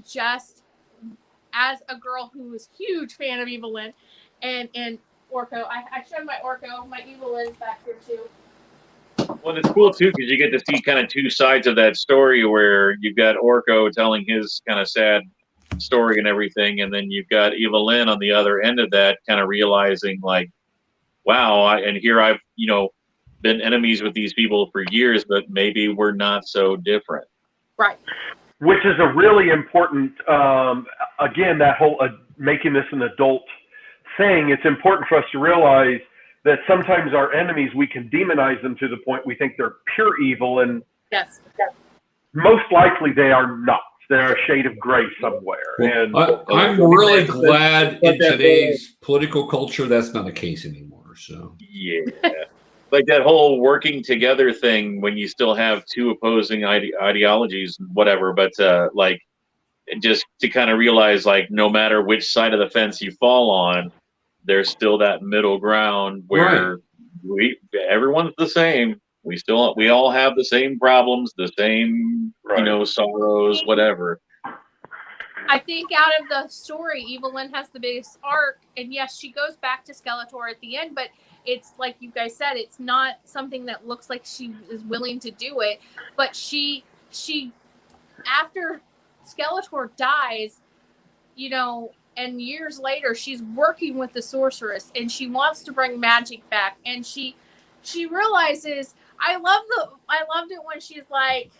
just, as a girl who was a huge fan of Evil Lyn and Orko. I showed my Orko, my Evil Lyn's back here too. Well, it's cool too, because you get to see kind of two sides of that story, where you've got Orko telling his kind of sad story and everything, and then you've got Evil Lyn on the other end of that, kind of realizing like, wow, and here I've, you know, been enemies with these people for years, but maybe we're not so different. Right. Which is a really important, again, that whole making this an adult thing. It's important for us to realize that sometimes our enemies, we can demonize them to the point we think they're pure evil, and yes, most likely they are not. They're a shade of gray somewhere. And I'm really glad in today's political culture that's not the case anymore. So yeah, like that whole working together thing when you still have two opposing ideologies, whatever. But like, just to kind of realize, like, no matter which side of the fence you fall on, there's still that middle ground where everyone's the same. We all have the same problems, the same, you know, sorrows, whatever. I think out of the story, Evil Lyn has the biggest arc, and yes, she goes back to Skeletor at the end, but it's like you guys said, it's not something that looks like she is willing to do it. But she after Skeletor dies, you know, and years later, she's working with the sorceress, and she wants to bring magic back, and she realizes, I loved it when she's like,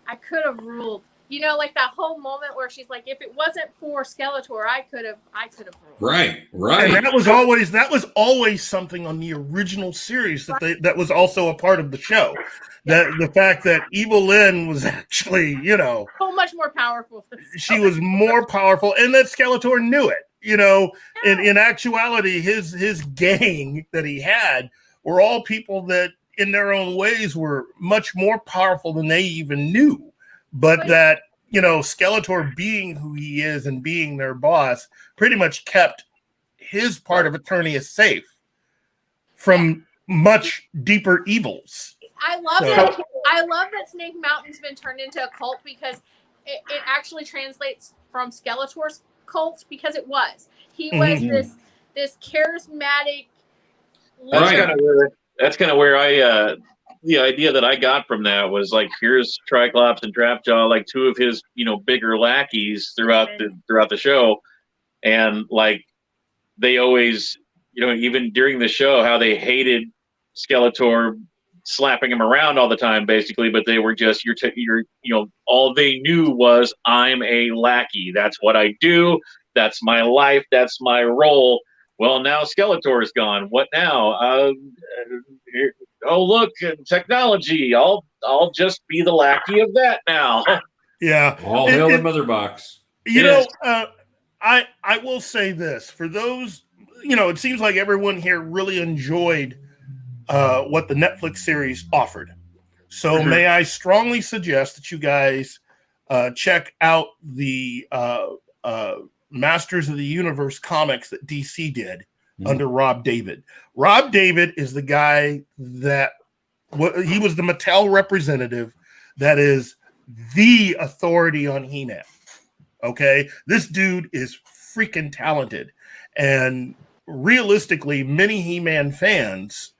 I could have ruled. You know, like that whole moment where she's like, if it wasn't for Skeletor, I could have ruled. Right. And that was always something on the original series that was also a part of the show. That the fact that Evil Lyn was actually, you know, so much more powerful. She was more powerful, and that Skeletor knew it. You know, in actuality, his gang that he had were all people that, in their own ways, were much more powerful than they even knew. But that, you know, Skeletor being who he is and being their boss pretty much kept his part of Eternia safe from much deeper evils. I love that. I love that Snake Mountain's been turned into a cult because it actually translates from Skeletor's cult because it was. He was this charismatic. That's kind of where I the idea that I got from that was like, here's Triclops and Trapjaw, like two of his bigger lackeys throughout the show, and like they always even during the show how they hated Skeletor slapping him around all the time basically, but they were just you're all they knew was I'm a lackey, that's what I do, that's my life, that's my role. Well, now Skeletor's gone. What now? Oh, look, technology. I'll just be the lackey of that now. Yeah. All hail the mother box. I will say this. For those, it seems like everyone here really enjoyed what the Netflix series offered. So may I strongly suggest that you guys check out the Masters of the Universe comics that DC did under Rob David. Rob David is the guy that he was the Mattel representative that is the authority on He-Man. Okay, this dude is freaking talented, and realistically, many He-Man fans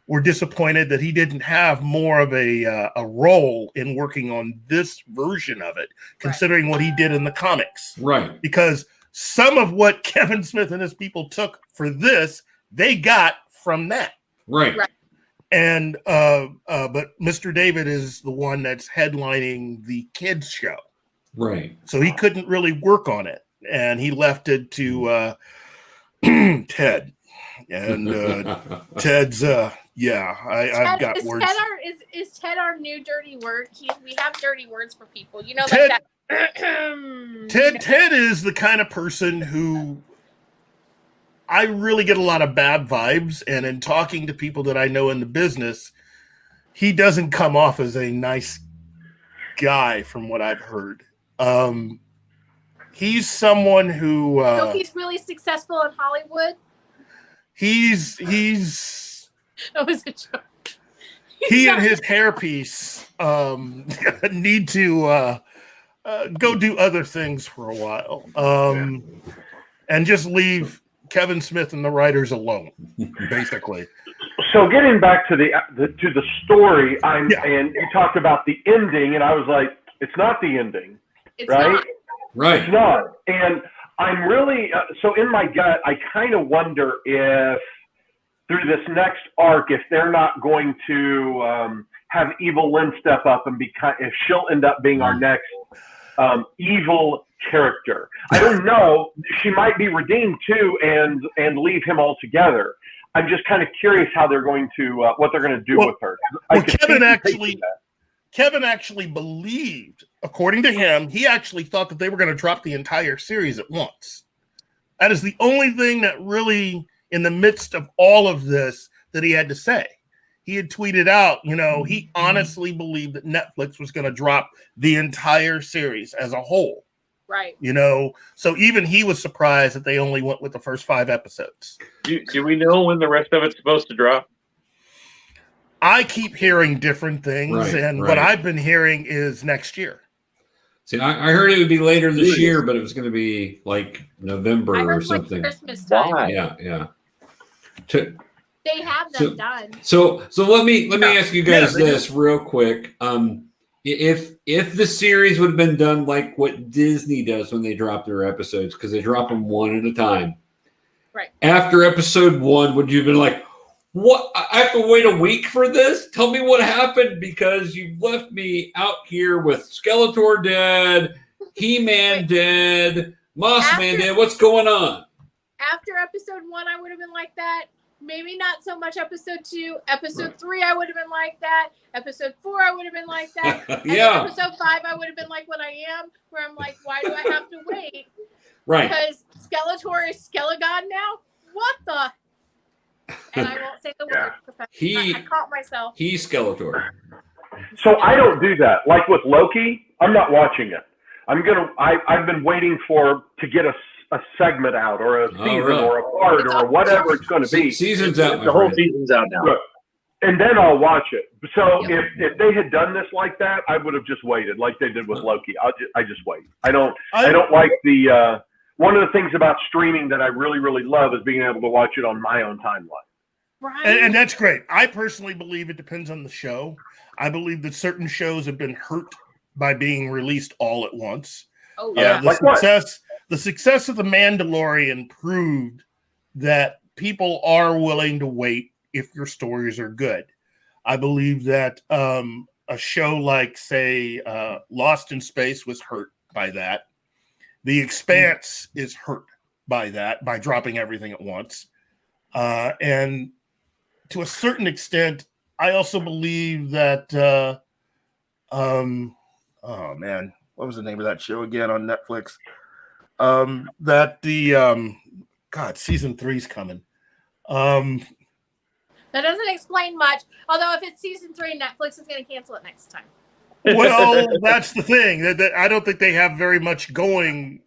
were disappointed that he didn't have more of a role in working on this version of it, considering what he did in the comics. Right. Because some of what Kevin Smith and his people took for this, they got from that. Right. And but Mr. David is the one that's headlining the kids show. Right. So he couldn't really work on it, and he left it to Ted. And Ted's I've got words. Is Ted our new dirty word? We have dirty words for people. Ted, like that. Ted is the kind of person who I really get a lot of bad vibes, and in talking to people that I know in the business, he doesn't come off as a nice guy from what I've heard. He's someone who so he's really successful in Hollywood. He's That was a joke. He and his hairpiece need to go do other things for a while, and just leave Kevin Smith and the writers alone, basically. So getting back to the story, and you talked about the ending, and I was like, it's not the ending, right? Not. Right. It's not. And I'm really so in my gut, I kind of wonder if through this next arc, if they're not going to have Evil Lynn step up and if she'll end up being our next evil character. I don't know. She might be redeemed too, and leave him altogether. I'm just kind of curious how they're going to what they're going to do with her. Kevin actually believed, according to him, he actually thought that they were going to drop the entire series at once. That is the only thing that really, in the midst of all of this, that he had to say. He had tweeted out, he honestly believed that Netflix was going to drop the entire series as a whole. Right. So even he was surprised that they only went with the first 5 episodes. Do we know when the rest of it's supposed to drop? I keep hearing different things, what I've been hearing is next year. See, I heard it would be later this year, but it was going to be like November or something. Like Christmas time. Why? Yeah. They have them done. So let me ask you guys this real quick. If the series would have been done like what Disney does when they drop their episodes, because they drop them one at a time. Right. After episode 1, would you have been like, what? I have to wait a week for this? Tell me what happened, because you've left me out here with Skeletor dead, He-Man dead, Mossman dead. What's going on? After episode 1, I would have been like that. Maybe not so much episode 2. Episode 3, I would have been like that. Episode 4, I would have been like that. Yeah. Episode 5, I would have been like what I am, where I'm like, why do I have to wait? Right. Because Skeletor is Skelegod now? What the? And I won't say the word. I caught myself. He's Skeletor. So I don't do that. Like with Loki, I'm not watching it. I've been waiting to get a segment out, or a season, or a part, or whatever it's going to be. Season's out. The whole season's out now. and then I'll watch it. So if they had done this like that, I would have just waited, like they did with Loki. I just wait. I don't like the. One of the things about streaming that I really, really love is being able to watch it on my own timeline. Right. And that's great. I personally believe it depends on the show. I believe that certain shows have been hurt by being released all at once. Oh yeah. The success of The Mandalorian proved that people are willing to wait if your stories are good. I believe that a show like, say, Lost in Space was hurt by that. The Expanse is hurt by that, by dropping everything at once. And to a certain extent, I also believe that, oh man, what was the name of that show again on Netflix? Season 3's coming. That doesn't explain much. Although if it's season 3, Netflix is going to cancel it next time. Well, that's the thing. That I don't think they have very much going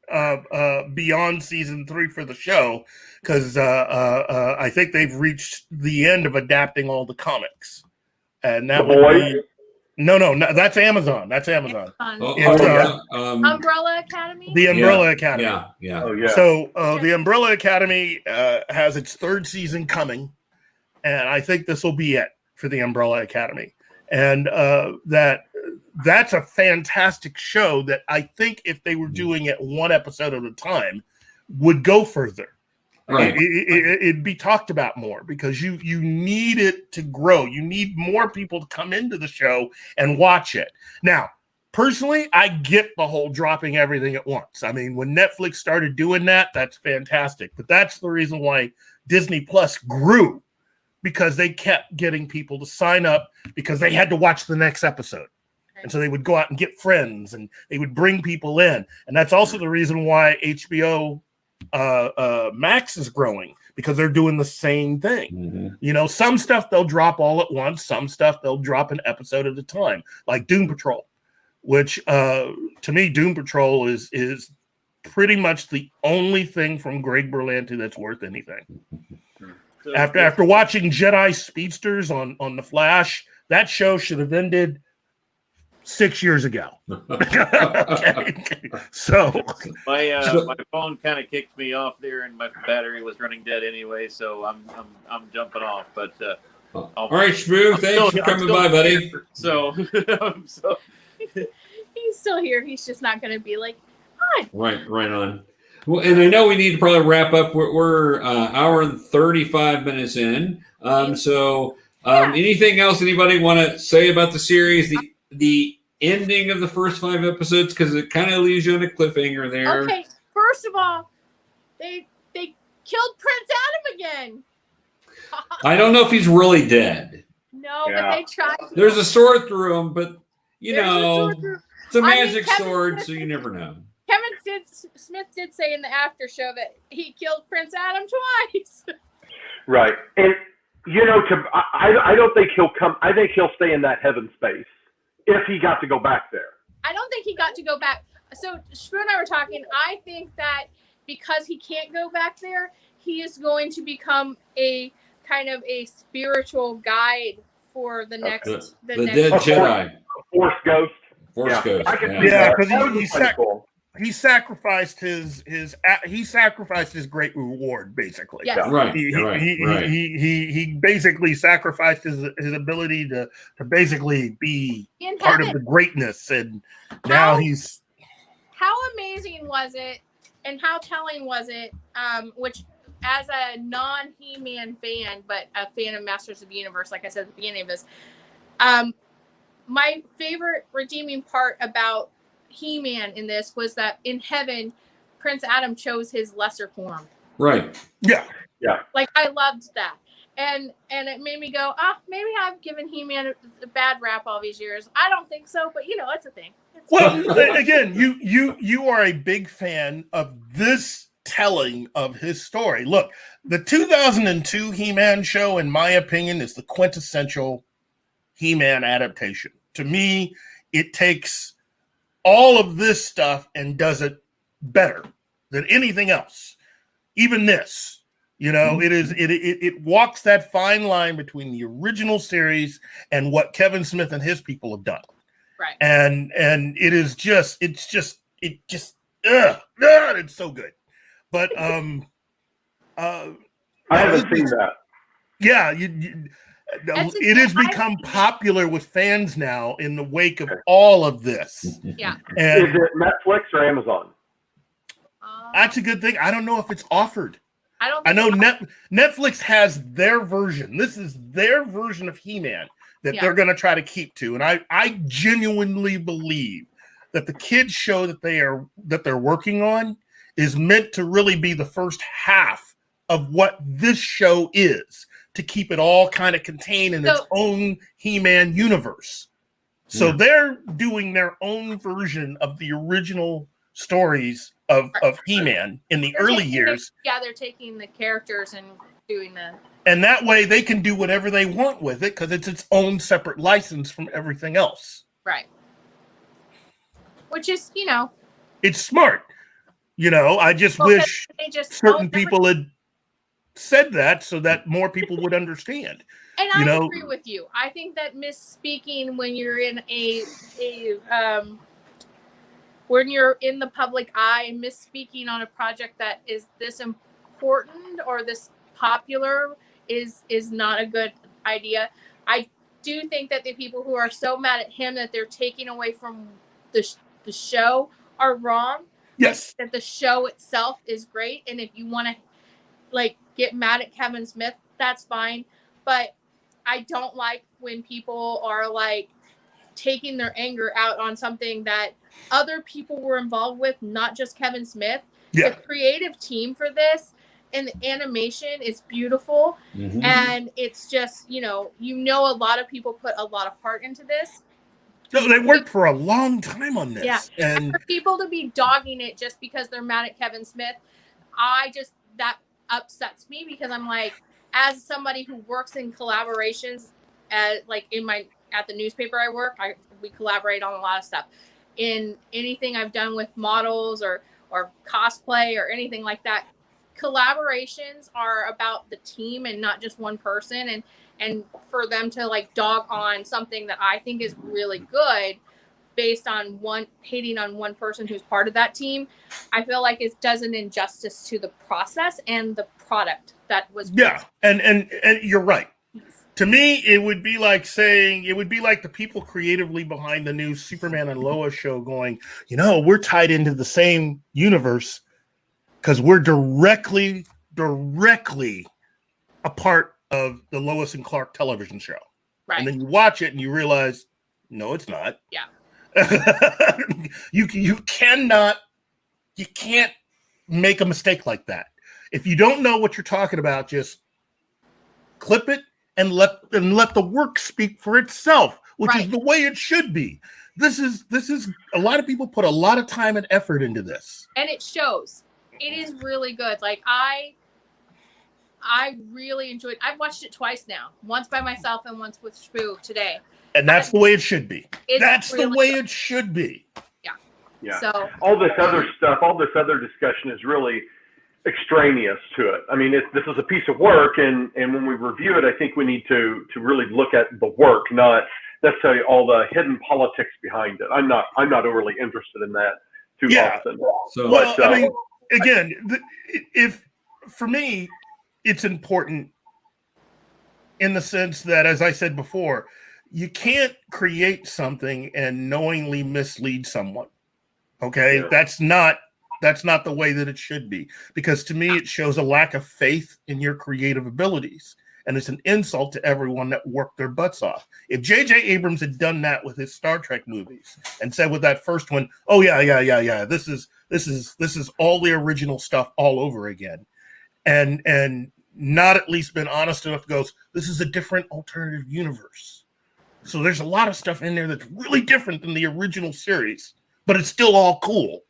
beyond season 3 for the show, because I think they've reached the end of adapting all the comics, and that would be no, that's Amazon. That's Amazon. Umbrella Academy. The Umbrella Academy. Yeah. Oh yeah. So the Umbrella Academy has its 3rd season coming, and I think this will be it for the Umbrella Academy, and that's a fantastic show that I think if they were doing it one episode at a time would go further. Right. It'd be talked about more, because you need it to grow. You need more people to come into the show and watch it. Now, personally, I get the whole dropping everything at once. I mean, when Netflix started doing that, that's fantastic. But that's the reason why Disney Plus grew, because they kept getting people to sign up because they had to watch the next episode. And so they would go out and get friends, and they would bring people in. And that's also the reason why HBO Max is growing, because they're doing the same thing. Mm-hmm. You know, some stuff they'll drop all at once. Some stuff they'll drop an episode at a time, like Doom Patrol, which to me, Doom Patrol is pretty much the only thing from Greg Berlanti that's worth anything. So, after watching Jedi Speedsters on The Flash, that show should have ended 6 years ago. Okay. So my phone kind of kicked me off there, and my battery was running dead anyway. So I'm jumping off. But all right, Shmoo, thanks for coming by, buddy. So he's still here. He's just not going to be like, hi. Right on. Well, and I know we need to probably wrap up. We're hour and 35 minutes in. Anything else anybody want to say about the series? The ending of the first 5 episodes, because it kind of leaves you on a cliffhanger there. Okay, first of all, they killed Prince Adam again. I don't know if he's really dead. No, but they tried. There's a sword through him, but it's a magic sword, so you never know. Kevin Smith did say in the after show that he killed Prince Adam twice. Right, and I don't think he'll come. I think he'll stay in that heaven space if he got to go back there. I don't think he got to go back. So Shmoo and I were talking. I think that because he can't go back there, he is going to become a kind of a spiritual guide for the next. The dead Jedi. Force ghost. Force ghost. Because he sacrificed his great reward, basically. Yes. Right. He basically sacrificed his ability to basically be part of the greatness, and now he's. How amazing was it, and how telling was it? Which, as a non-He-Man fan, but a fan of Masters of the Universe, like I said at the beginning of this, my favorite redeeming part about He-Man in this was that in heaven, Prince Adam chose his lesser form. Right. Yeah. Like, I loved that. And it made me go, maybe I've given He-Man a bad rap all these years. I don't think so, but it's a thing. Again, you are a big fan of this telling of his story. Look, the 2002 He-Man show, in my opinion, is the quintessential He-Man adaptation. To me, it takes all of this stuff and does it better than anything else. Even this. You know, it walks that fine line between the original series and what Kevin Smith and his people have done. Right. And it's so good. But I haven't seen that. Yeah, it has become popular with fans now in the wake of all of this. Yeah. And is it Netflix or Amazon? That's a good thing. I don't know if it's offered. I know Netflix has their version. This is their version of He-Man that they're going to try to keep to. And I genuinely believe that the kids show that they're working on is meant to really be the first half of what this show is, to keep it all kind of contained in its own He-Man universe. So they're doing their own version of the original stories of He-Man in the early years. They're taking the characters and doing the... And that way they can do whatever they want with it because it's its own separate license from everything else. Right. Which is, It's smart. I just wish certain people had said that so that more people would understand. And I agree with you. I think that misspeaking when you're in when you're in the public eye, misspeaking on a project that is this important or this popular is not a good idea. I do think that the people who are so mad at him that they're taking away from the show are wrong. Yes. That the show itself is great, and if you want to get mad at Kevin Smith, that's fine. But I don't like when people are taking their anger out on something that other people were involved with, not just Kevin Smith. Yeah. The creative team for this and the animation is beautiful. Mm-hmm. And it's just, a lot of people put a lot of heart into this. No, they worked for a long time on this. Yeah. And for people to be dogging it just because they're mad at Kevin Smith, that upsets me because I'm as somebody who works in collaborations at the newspaper I work, we collaborate on a lot of stuff. In anything I've done with models or cosplay or anything like that, collaborations are about the team and not just one person. And for them to dog on something that I think is really good based on hating on one person who's part of that team, I feel like it does an injustice to the process and the product that was. Yeah. And you're right. To me, it would be like the people creatively behind the new Superman and Lois show going, we're tied into the same universe because we're directly a part of the Lois and Clark television show. Right. And then you watch it and you realize, no, it's not. Yeah. You can't make a mistake like that. If you don't know what you're talking about, just clip it and let the work speak for itself, which is the way it should be. This is a lot of people put a lot of time and effort into this. And it shows. It is really good. I really enjoyed it. I've watched it twice now. Once by myself and once with Spoo today. And that's the way it should be. That's really the way good. It should be. Yeah. So all this other stuff, all this other discussion is really extraneous to it. I mean, this is a piece of work, and when we review it, I think we need to really look at the work, not necessarily all the hidden politics behind it. I'm not overly interested in that too often. So, I mean, again, if for me, it's important in the sense that, as I said before, you can't create something and knowingly mislead someone. Okay, that's not the way that it should be, because to me it shows a lack of faith in your creative abilities, and it's an insult to everyone that worked their butts off. If J.J. Abrams had done that with his Star Trek movies and said with that first one, oh yeah, this is all the original stuff all over again, and not at least been honest enough to go, this is a different alternative universe. So there's a lot of stuff in there that's really different than the original series, but it's still all cool.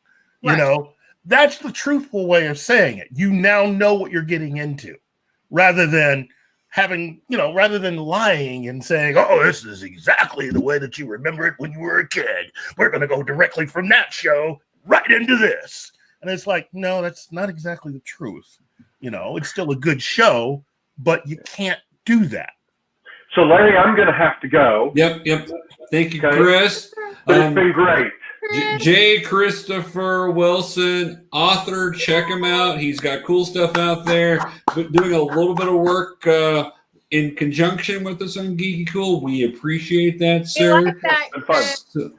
Right. That's the truthful way of saying it. You now know what you're getting into, rather than lying and saying, oh, this is exactly the way that you remember it when you were a kid. We're going to go directly from that show right into this. And it's like, no, that's not exactly the truth. You know, it's still a good show, but you can't do that. So, Larry, I'm going to have to go. Yep. Thank you, Okay. Chris. But it's been great. J. Christopher Wilson, author. Check him out. He's got cool stuff out there. But doing a little bit of work in conjunction with us on Geeky Cool. We appreciate that, sir. We like that, Chris. So,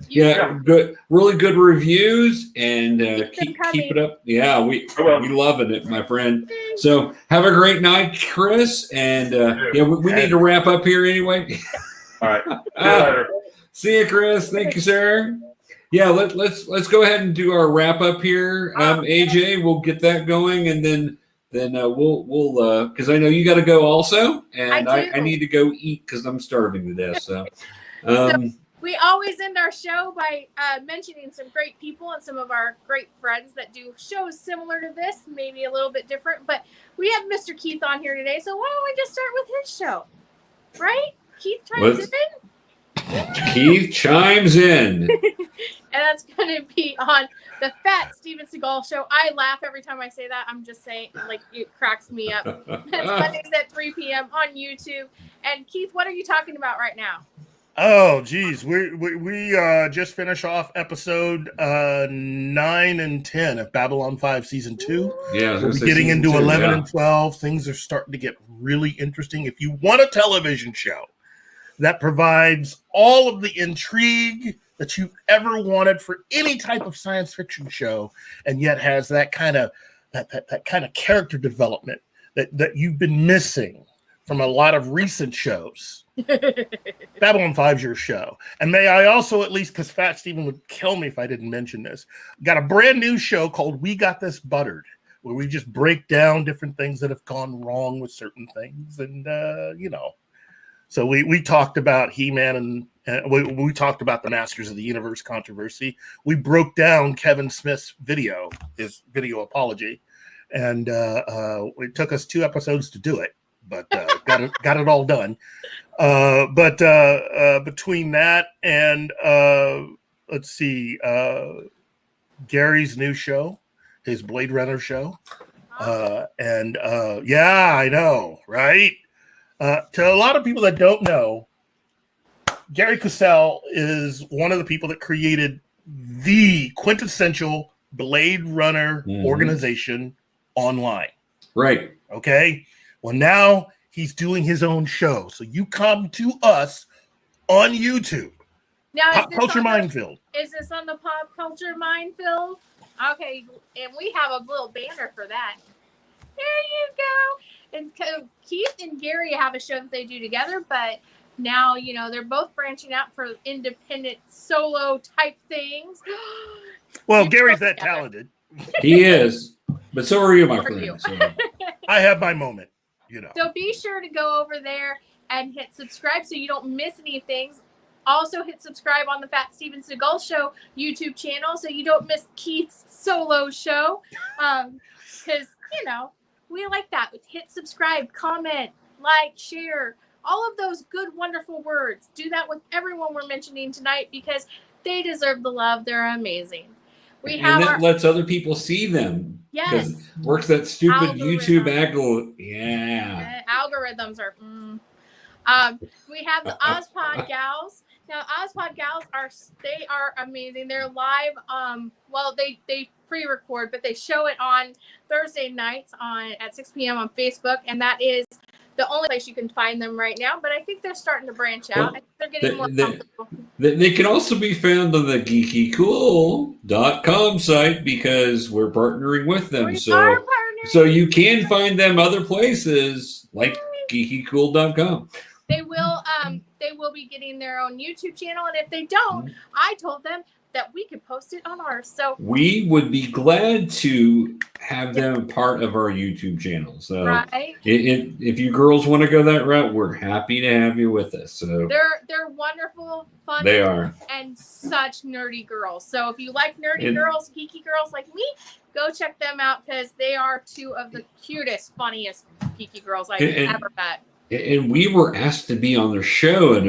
good, really good reviews, and keep it up. Yeah, we loving it, my friend. So have a great night, Chris. And we need to wrap up here anyway. All right. See you later. See you, Chris. Thank you, sir. Yeah, let's go ahead and do our wrap up here. AJ, we'll get that going, and then we'll because I know you got to go also, and I need to go eat because I'm starving to death. So, so we always end our show by mentioning some great people and some of our great friends that do shows similar to this, maybe a little bit different. But we have Mr. Keith on here today, so why don't we just start with his show, right? Keith chimes in. Keith chimes in. And that's going to be on the Fat Steven Seagal Show. I laugh every time I say that. I'm just saying, like, it cracks me up. It's Mondays at 3 p.m. on YouTube. And Keith, what are you talking about right now? Oh, geez. We just finished off episode 9 and 10 of Babylon 5 Season 2. Yeah, we'll be getting into 11 and 12. Things are starting to get really interesting. If you want a television show that provides all of the intrigue that you've ever wanted for any type of science fiction show, and yet has that kind of character development that you've been missing from a lot of recent shows, Babylon 5's your show. And may I also, at least because Fat Steven would kill me if I didn't mention this, got a brand new show called We Got This Buttered, where we just break down different things that have gone wrong with certain things. And, so we talked about He-Man and we talked about the Masters of the Universe controversy. We broke down Kevin Smith's his video apology, and it took us 2 episodes to do it, but got it all done. But between that and let's see, Gary's new show, his Blade Runner show, and I know, right? To a lot of people that don't know, Gary Kussel is one of the people that created the quintessential Blade Runner organization online. Right. Okay. Well, now he's doing his own show. So you come to us on YouTube. Now, Pop Culture Minefield. Is this on the Pop Culture Minefield? Okay. And we have a little banner for that. There you go. And Keith and Gary have a show that they do together, but now, they're both branching out for independent solo type things. Well, Gary's that talented. He is, but so are you, my friend. So. I have my moment, So be sure to go over there and hit subscribe so you don't miss any things. Also hit subscribe on the Fat Steven Seagal Show YouTube channel so you don't miss Keith's solo show. Because, we like that. Hit subscribe, comment, like, share, all of those good, wonderful words. Do that with everyone we're mentioning tonight because they deserve the love. They're amazing. That lets other people see them. Yes. Works that stupid Algorithm. YouTube algorithm. Yeah. Algorithms are. We have the Ozpod Gals. Now, Ozpod Gals are amazing. They're live. They pre-record, but they show it on Thursday nights at 6 p.m. on Facebook, and that is the only place you can find them right now. But I think they're starting to branch out. I think they're getting more comfortable. They can also be found on the GeekyKOOL.com site because we're partnering with them. So you can find them other places like GeekyKOOL.com. They will be getting their own YouTube channel, and if they don't, I told them that we could post it on ours. So we would be glad to have them part of our YouTube channel. So if you girls want to go that route, we're happy to have you with us. So they're wonderful, fun. They are. And such nerdy girls. So if you like nerdy girls, geeky girls like me, go check them out because they are 2 of the cutest, funniest geeky girls I've ever met. And we were asked to be on their show in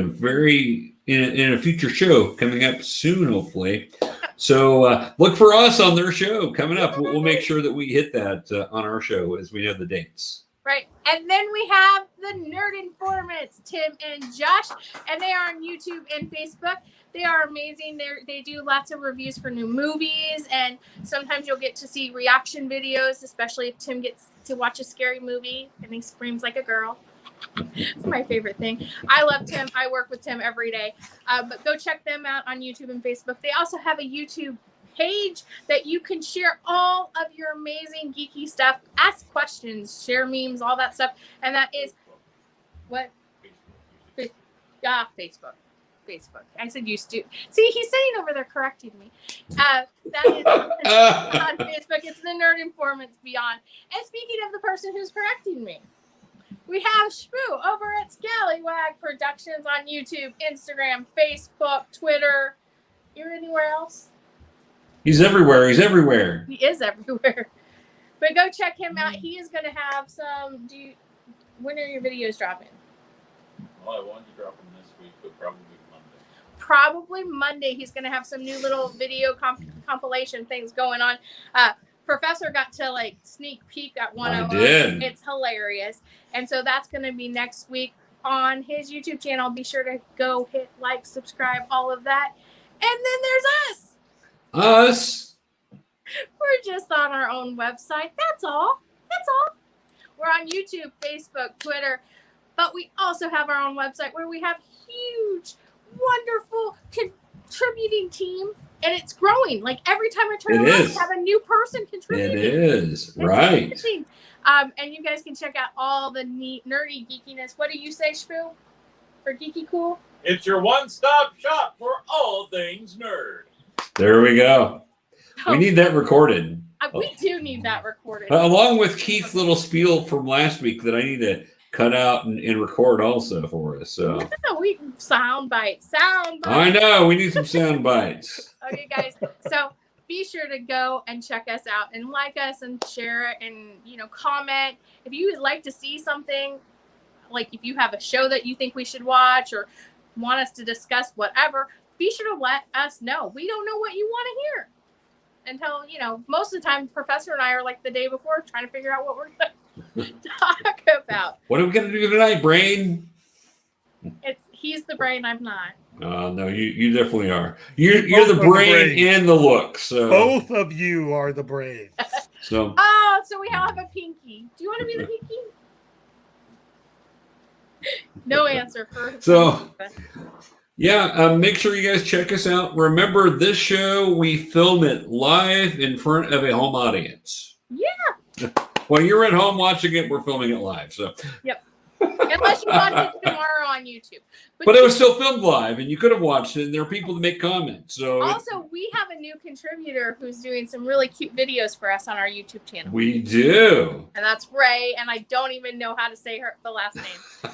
a future show coming up soon, hopefully. So look for us on their show coming up. We'll make sure that we hit that on our show as we know the dates. Right. And then we have the Nerd Informants, Tim and Josh, and they are on YouTube and Facebook. They are amazing. They do lots of reviews for new movies, and sometimes you'll get to see reaction videos, especially if Tim gets to watch a scary movie and he screams like a girl. It's my favorite thing. I love Tim. I work with Tim every day. But go check them out on YouTube and Facebook. They also have a YouTube page that you can share all of your amazing geeky stuff, ask questions, share memes, all that stuff. And that is what? Facebook. I said used to. See, he's sitting over there correcting me. That is on Facebook. It's the Nerd Informants Beyond. And speaking of the person who's correcting me, we have Shpoo over at Scallywag Productions on YouTube, Instagram, Facebook, Twitter. You're anywhere else? He's everywhere. He is everywhere. But go check him out. He is going to have some. When are your videos dropping? Well, I wanted to drop them this week, but probably Monday. He's going to have some new little video compilation things going on. Professor got to sneak peek at one of them. It's hilarious. And so that's going to be next week on his YouTube channel. Be sure to go hit like, subscribe, all of that. And then there's us. We're just on our own website. That's all. We're on YouTube, Facebook, Twitter, but we also have our own website where we have huge, wonderful contributing team, and it's growing. Like every time I turn around, we have a new person contributing. It is, right. And you guys can check out all the neat, nerdy geekiness. What do you say, Shpoo, for GeekyKOOL? it's your one-stop shop for all things nerd. There we go. We need that recorded. We do need that recorded. Along with Keith's little spiel from last week that I need to cut out and record also for us. So we sound bites. I know we need some sound bites. Okay, guys. So be sure to go and check us out and like us and share it and comment. If you would like to see something, like if you have a show that you think we should watch or want us to discuss whatever, be sure to let us know. We don't know what you want to hear until, most of the time Professor and I are like the day before trying to figure out what we're going to talk about. What are we going to do tonight, brain? He's the brain, I'm not. No, you definitely are. You're the brain and the look. So both of you are the brain. So we have a pinky. Do you want to be the pinky? No answer for. So yeah, make sure you guys check us out. Remember, this show we film it live in front of a home audience. Yeah. While you're at home watching it, we're filming it live. So. Yep. Unless you watch it tomorrow on YouTube. But it was still filmed live, and you could have watched it, and there are people that make comments. So also, we have a new contributor who's doing some really cute videos for us on our YouTube channel. We do. And that's Ray, and I don't even know how to say the last name.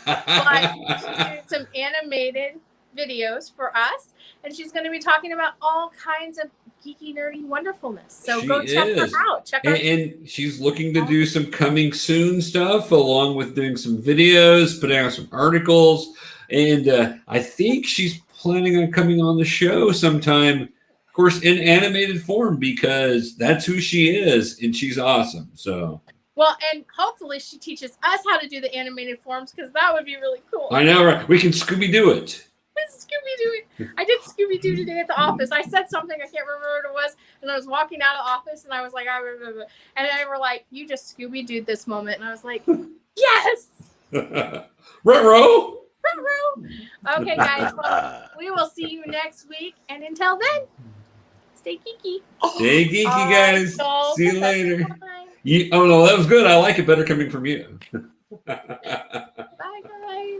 But she's doing some animated videos for us, and she's going to be talking about all kinds of geeky, nerdy wonderfulness. So go check her out. And she's looking to do some coming soon stuff, along with doing some videos, putting out some articles, and I think she's planning on coming on the show sometime, of course, in animated form, because that's who she is, and she's awesome. So. Well, and hopefully she teaches us how to do the animated forms, because that would be really cool. I know, right? We can Scooby-Doo it. I did Scooby-Doo today at the office. I said something, I can't remember what it was, and I was walking out of the office, and I was like, and they were like, you just Scooby-Dooed this moment, and I was like, yes! Ruh-roh! Okay, guys, well, we will see you next week, and until then, stay geeky. Stay geeky, guys. See you later. Oh, no, that was good. I like it better coming from you.